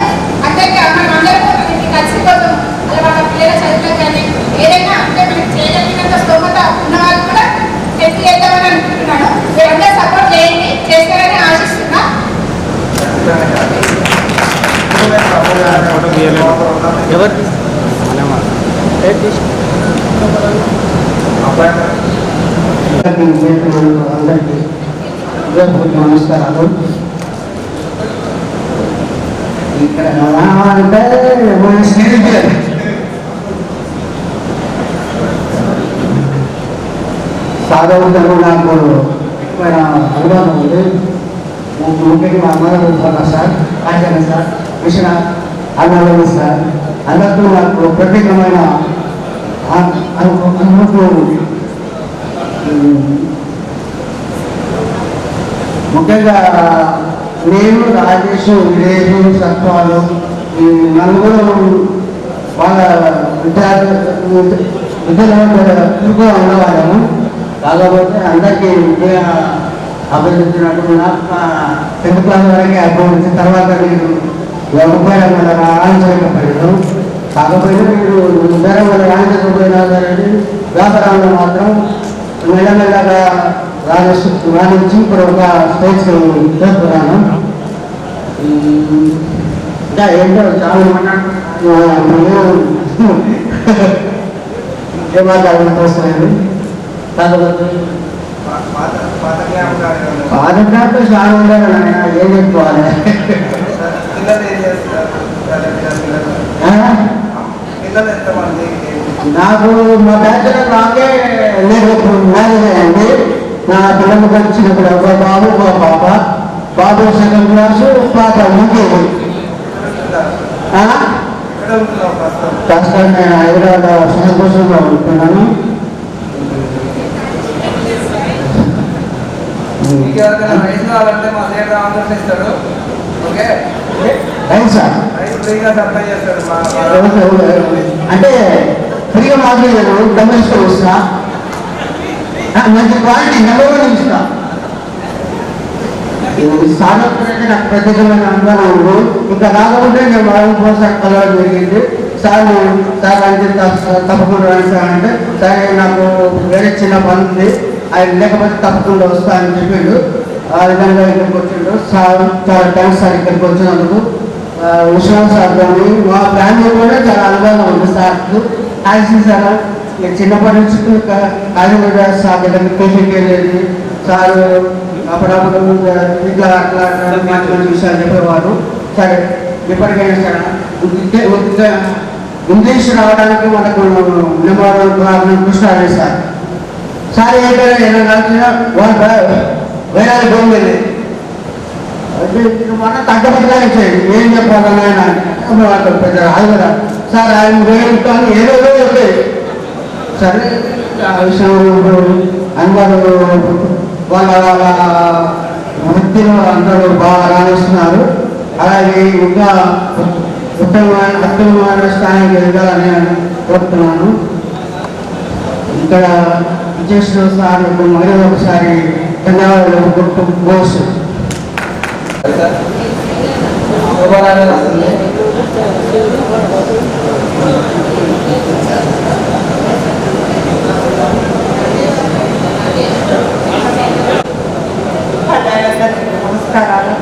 E: అందరికీ అందరూ మనకి కలిసిపోతాం. అలా వాళ్ళ పిల్లల చదువులో కానీ ఏదైనా అంటే మనకి చేయగలిగినంత స్తోమత ఉన్న వాళ్ళు కూడా హెల్ప్ చేద్దామని అనుకుంటున్నాను. మీరందరూ సపోర్ట్ చేయండి, చేస్తారని ఆశిస్తున్నా.
I: అందరికీ నమస్కారాలు. ఇక్కడ అంటే మన స్నేహితులు సాధవుతారు. నాకు ఎక్కువైన అనుభవం ఉంది. ముఖ్యంగా మా అమ్మగారు సార్, రాజన్న సార్, విశ్వనాథ్ అన్నవాళ్ళు సార్, అందరితో నాకు ప్రత్యేకమైన అనుభవం ఉంది. ముఖ్యంగా నేను, రాజేష్, విలేజు, సత్వాలు ఈ నలుగురు వాళ్ళ విద్యలో ఉన్నవాళ్ళము. కాకపోతే అందరికీ విద్య అభివృద్ధినట్టు 10th class వరకే అభివృద్ధి. తర్వాత నేను వ్యవసాయం వల్ల రాణించలేకపోయాను. కాకపోతే మీరు ఉద్యోగం వల్ల రాణించకపోయినా సరే వ్యాపారంలో మాత్రం మెల్లమెల్లగా రాణించి ఇప్పుడు ఒక స్టేజ్ చేస్తున్నాను. ఇంకా ఏంటో చాలా ఏమాత్రం వస్తున్నాయి. కాకపోతే పాత జ్ఞాపకం చాలా ఉండాలి. ఏం చెప్పుకోవాలి. నాకు మా బ్యాచ్ నాకే నేను మ్యారేజ్ అయ్యండి. నా పిల్లలకు వచ్చినప్పుడు ఒక బాబు ఒక పాప. బాబు 2nd class, పాప UKG. ప్రస్తుతం నేను హైదరాబాద్ సంతోషంగా ఉంటున్నాను. అంటే ఫ్రీగా మాట్లాడలేదు. డబ్బులు వస్తున్నా మంచి క్వాలిటీ నెలవని ఇస్తా. సాధకులంటే నాకు ప్రత్యేకమైన అనుభవం ఉంది. ఇంకా రాకపోతే నేను వాళ్ళ కోసం కలవడం జరిగింది. సార్ అంటే తప్పకుండా సార్ అంటే సరే నాకు వేరే చిన్న పని ఉంది, ఆయన లేకపోతే తప్పకుండా వస్తా అని చెప్పిండు. ఆ విధంగా ఇక్కడికి వచ్చిండు. సార్ చాలా థ్యాంక్స్ సార్ ఇక్కడికి వచ్చినందుకు. విశ్వాస్ సార్ కానీ మా ఫ్యామిలీ కూడా చాలా అనుభవం ఉంది సార్కు. Thanks sir. నేను చిన్నప్పటి నుంచి కాజీగూడ సార్ దగ్గర పేషెంట్ వెళ్ళేది. సార్ అప్పుడప్పుడు ఇట్లా అట్లా మంచి మంచి విషయాలు చెప్పేవారు. సరే ఎప్పటికైనా సరే ఇంగ్లీష్ రావడానికి మనకు నెంబర్ 1 కృష్ణారెడ్డి సార్. సార్ ఏంటంటే ఎలా కలిసిన వాళ్ళు వేరే భూమి
J: మన తగ్గబట్టలాగా చేయండి ఏం చెప్పాలని ఆయన పెద్ద అది కదా సార్ ఆయన వేస్తాను ఏదో చెప్పేది సరే ఆ విషయం అందరూ వాళ్ళ వృత్తిలో అందరూ బాగా రాణిస్తున్నారు. అలాగే ఇంకా ఉత్తమమైన స్థాయికి ఎదగాలని కోరుతున్నాను. ఇక్కడ విజేశ్వర సార్ మరి ఒకసారి ధన్యవాదాలు బోస్.
B: నమస్కారాలు.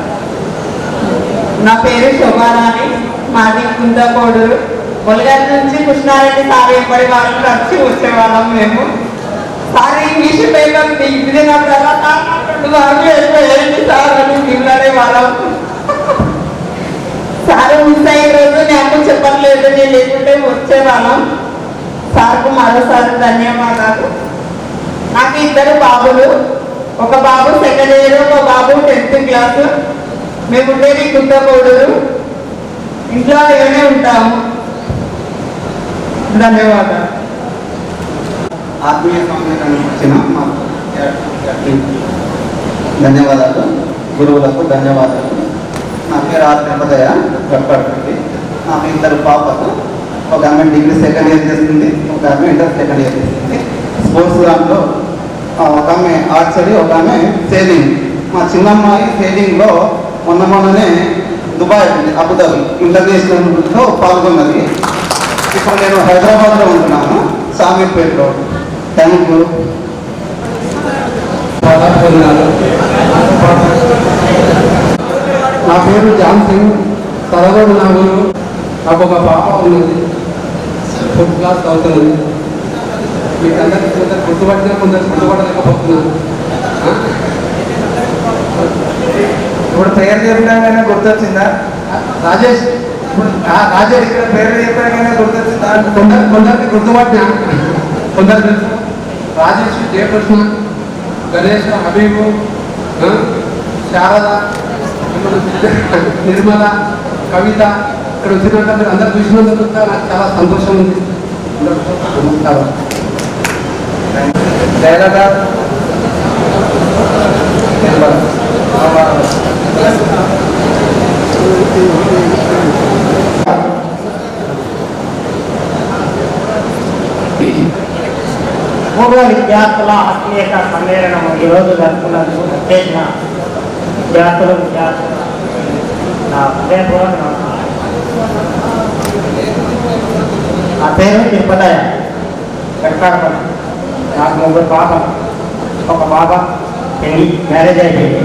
B: నా పేరు శోభారాణి, మాది కుందకోడూరు. మొలగారి నుంచి కృష్ణారెడ్డి సార్ ఎప్పటి వాళ్ళని కలిసి వచ్చేవాళ్ళం మేము. సార్ ఇంగ్లీష్ పేపర్ దిగిన తర్వాత 2 మార్కులు ఎక్కువేయండి సార్ అని మిమ్మల్ని వాళ్ళం. సార్ మిస్ అయ్యే రోజు నాకు చెప్పట్లేదు, నేను లేకుంటే వచ్చేవాళ్ళం. సార్కు మరోసారి ధన్యవాదాలు. నాకు 2 బాబులు, ఒక బాబు 2nd ఇయర్, ఒక బాబు 10th క్లాసు. మేము ఉండేది కుందకోడూరు, ఇంట్లో ఇలానే ఉంటాము. ధన్యవాదాలు.
C: ఆత్మీయ సమ్మేళనం వచ్చిన ధన్యవాదాలు, గురువులకు ధన్యవాదాలు. నా పేరు ఆర్ తిరుపతయ్య గట్పడుతుంది. నాకు 2 పాపలు, ఒక ఆమె డిగ్రీ 2nd ఇయర్ చేస్తుంది, ఒక ఆమె ఇంటర్ 2nd ఇయర్ చేస్తుంది. స్పోర్ట్స్ దాంట్లో ఒక ఆమె ఆర్చరీ, ఒక ఆమె సేలింగ్. మా చిన్నమ్మాయి సేలింగ్లో మొన్ననే దుబాయ్ అబుదాబి ఇంటర్నేషనల్లో పాల్గొన్నది. ఇప్పుడు నేను హైదరాబాద్లో ఉంటున్నాను, సామీర్పేటలో. Thank you.
J: నా పేరు జాన్ సింగ్, సరగోడు నా ఊరు. నాకు ఒక పాప ఉన్నది, 4th క్లాస్ చదువుతున్నది. మీకు అందరికీ కొందరు గుర్తుపట్టినా, కొందరు గుర్తుపట్టలేకపోతున్నాను.
C: ఇప్పుడు పేరు చెప్పినాకైనా గుర్తొచ్చిందా
J: రాజేష్? రాజేష్
C: ఇక్కడ పేరు చెప్పినాకైనా గుర్తొచ్చిందా?
J: కొందరికి గుర్తుపట్టినా, కొందరు తెలుసు. రాజేష్, జయకృష్ణ, గణేష్, హబీబు, శారద, నిర్మల, కవిత ఇక్కడ వచ్చినట్టు మీరు అందరు చూసినందుకు నాకు చాలా సంతోషం ఉంది. నమస్కారం.
C: జయలత,
K: పూర్వ విద్యార్థుల ఆత్మీయత సమ్మేళనం ఈరోజు జరుపుకున్నందుకు చేసిన విద్యార్థులు నా హృదయపూర్వక నమస్కారం. నా పేరు తిరుపతయ్య గట్కాడపల్లి. నాకు 3 పాపలు, ఒక పాప పెళ్లి మ్యారేజ్ అయిపోయింది,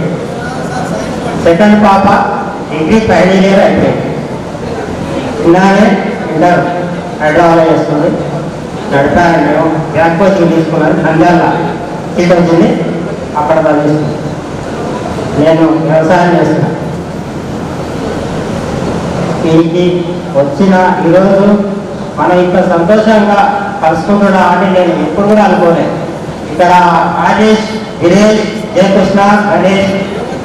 K: 2nd పాప డిగ్రీ 5th ఇయర్ అయిపోయింది. ఇలానే ఇంటర్ హైదరాబాద్లో చేస్తుంది. నడిపాను, నేను బ్యాంక్ కోచింగ్ తీసుకున్నాను, నంద్యాల సీట్ వచ్చింది, అక్కడ చదివిస్తున్నాను. నేను వ్యవసాయం చేస్తున్నాను. దీనికి వచ్చిన ఈరోజు మనం ఇంత సంతోషంగా కలుసుకుంటున్నా అని నేను ఎప్పుడు కూడా అనుకోలేదు. ఇక్కడ రాజేష్, గిరీష్, జయకృష్ణ, గణేష్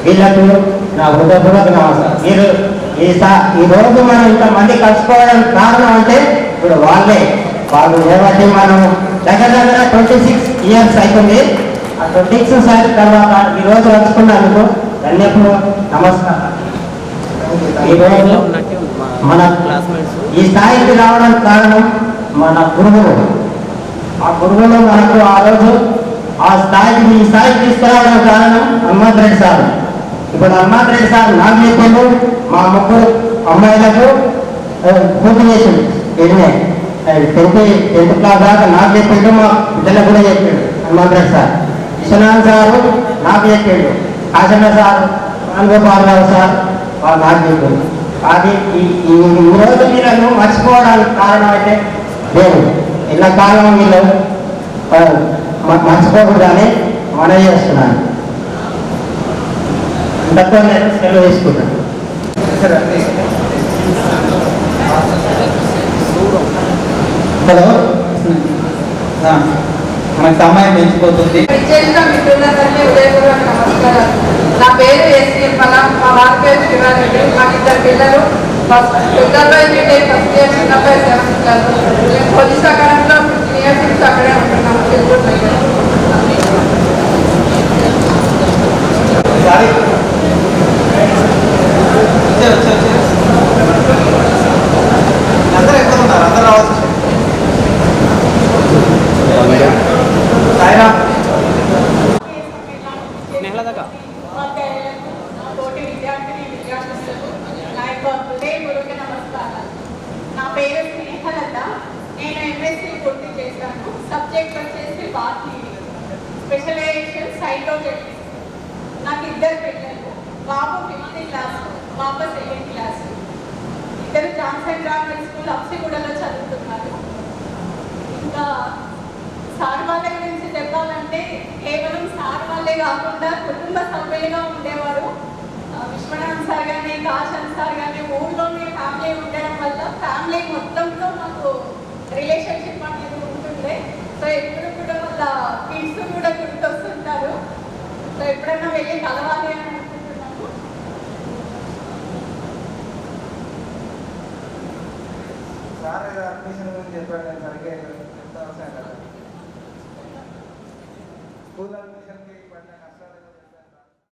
K: వీళ్ళకు నా హృదయపూర్వక నమస్కారం. మీరు ఈరోజు మనం ఇంతమంది కలుసుకోవడానికి కారణం అంటే ఇప్పుడు వాళ్ళు ఏమంటే మనం దగ్గర 26 ఇయర్స్ అవుతుంది. ఆ 26 ఇయర్స్ తర్వాత ఈరోజు కలుసుకున్నందుకు ధన్యవాదాలు, నమస్కారం. ఈరోజు మన ఈ స్థాయికి రావడానికి కారణం మన గురువులు. ఆ గురువులు మనకు ఆ రోజు ఈ స్థాయికి తీసుకురావడానికి కారణం హనుమంత్ రెడ్డి సార్. ఇప్పుడు హనుమంత్ రెడ్డి సార్ నాకు చెప్పిండు, మా 3 అమ్మాయిలకు పూర్తి చేసిండు. 10th క్లాస్ దాకా నాకు చెప్పిండు, మా బిడ్డలకు కూడా చెప్పిండు హనుమంత్ రెడ్డి సార్. విశ్వనాథ్ సారు నాకు చెప్పిండు, కాశన్న సార్, రాంగోపాలరావు సార్ వాళ్ళు నాకు చెప్పిండు. అది ఈ రోజు వీళ్ళను మర్చిపోవడానికి కారణం అయితే లేదు. ఇలా కాలం వీళ్ళు మర్చిపోకూడదని మనం చేస్తున్నాను. అంతతో నేను సెలవు తీసుకుంటాను.
C: హలో, మనకు సమయం పెంచిపోతుంది.
E: మిత్రులందరికీ ఉదయపూర్వక నమస్కారాలు. నా పేరు ఎస్ నిర్మల, మా
B: మార్కే శివారెడ్డి. మాకు ఇద్దరు పిల్లలు. పెద్ద అబ్బాయి బీటెక్ ఫస్ట్ ఇయర్, చిన్న అబ్బాయి 7th క్లాస్. మేము పోలీస్ అకాడమీలో 15 years నుంచి అక్కడే ఉంటున్నాము.
C: అందరూ ఎక్కడ ఉన్నారు? అందరూ రావచ్చు. సాయిరామ్
E: తోటి విద్యార్థిని విద్యార్థులకు నా యొక్క హృదయపూర్వక నమస్కారాలు. నా పేరు స్నేహలత. నేను ఎంఎస్సీ పూర్తి చేశాను. సబ్జెక్ట్ వచ్చేసి బాటనీ, స్పెషలైజేషన్ సైటోజెనెటిక్స్. నాకు ఇద్దరు పిల్లలు. బాబు 5th క్లాస్, పాప 2nd క్లాస్. ఇద్దరు జాన్సన్ గ్రామర్ స్కూల్ అప్సిగూడలో చదువుతున్నారు. ఇంకా సార్ వాళ్ళ గురించి చెప్పాలంటే కేవలం సార్ వాళ్ళే కాకుండా కుటుంబ సభ్యులుగా ఉండేవారు. విశ్వనాథ్ సార్ కానీ, కాశన్ సార్ కానీ ఊళ్ళోనే ఫ్యామిలీ ఉండడం వల్ల ఫ్యామిలీ మొత్తంతో మాకు రిలేషన్షిప్ అనేది ఉంటుండే. సో ఎప్పుడు కూడా వాళ్ళ కిడ్స్ కూడా గుర్తొస్తుంటారు. సో ఎప్పుడైనా వెళ్ళి కలవాలి అని అనుకుంటున్నాము.
C: సార్ అడ్మిషన్ గురించి చెప్పాడు. నేను సరిగ్గా చెప్తా వస్తాను కదా. స్కూల్ అడ్మిషన్కి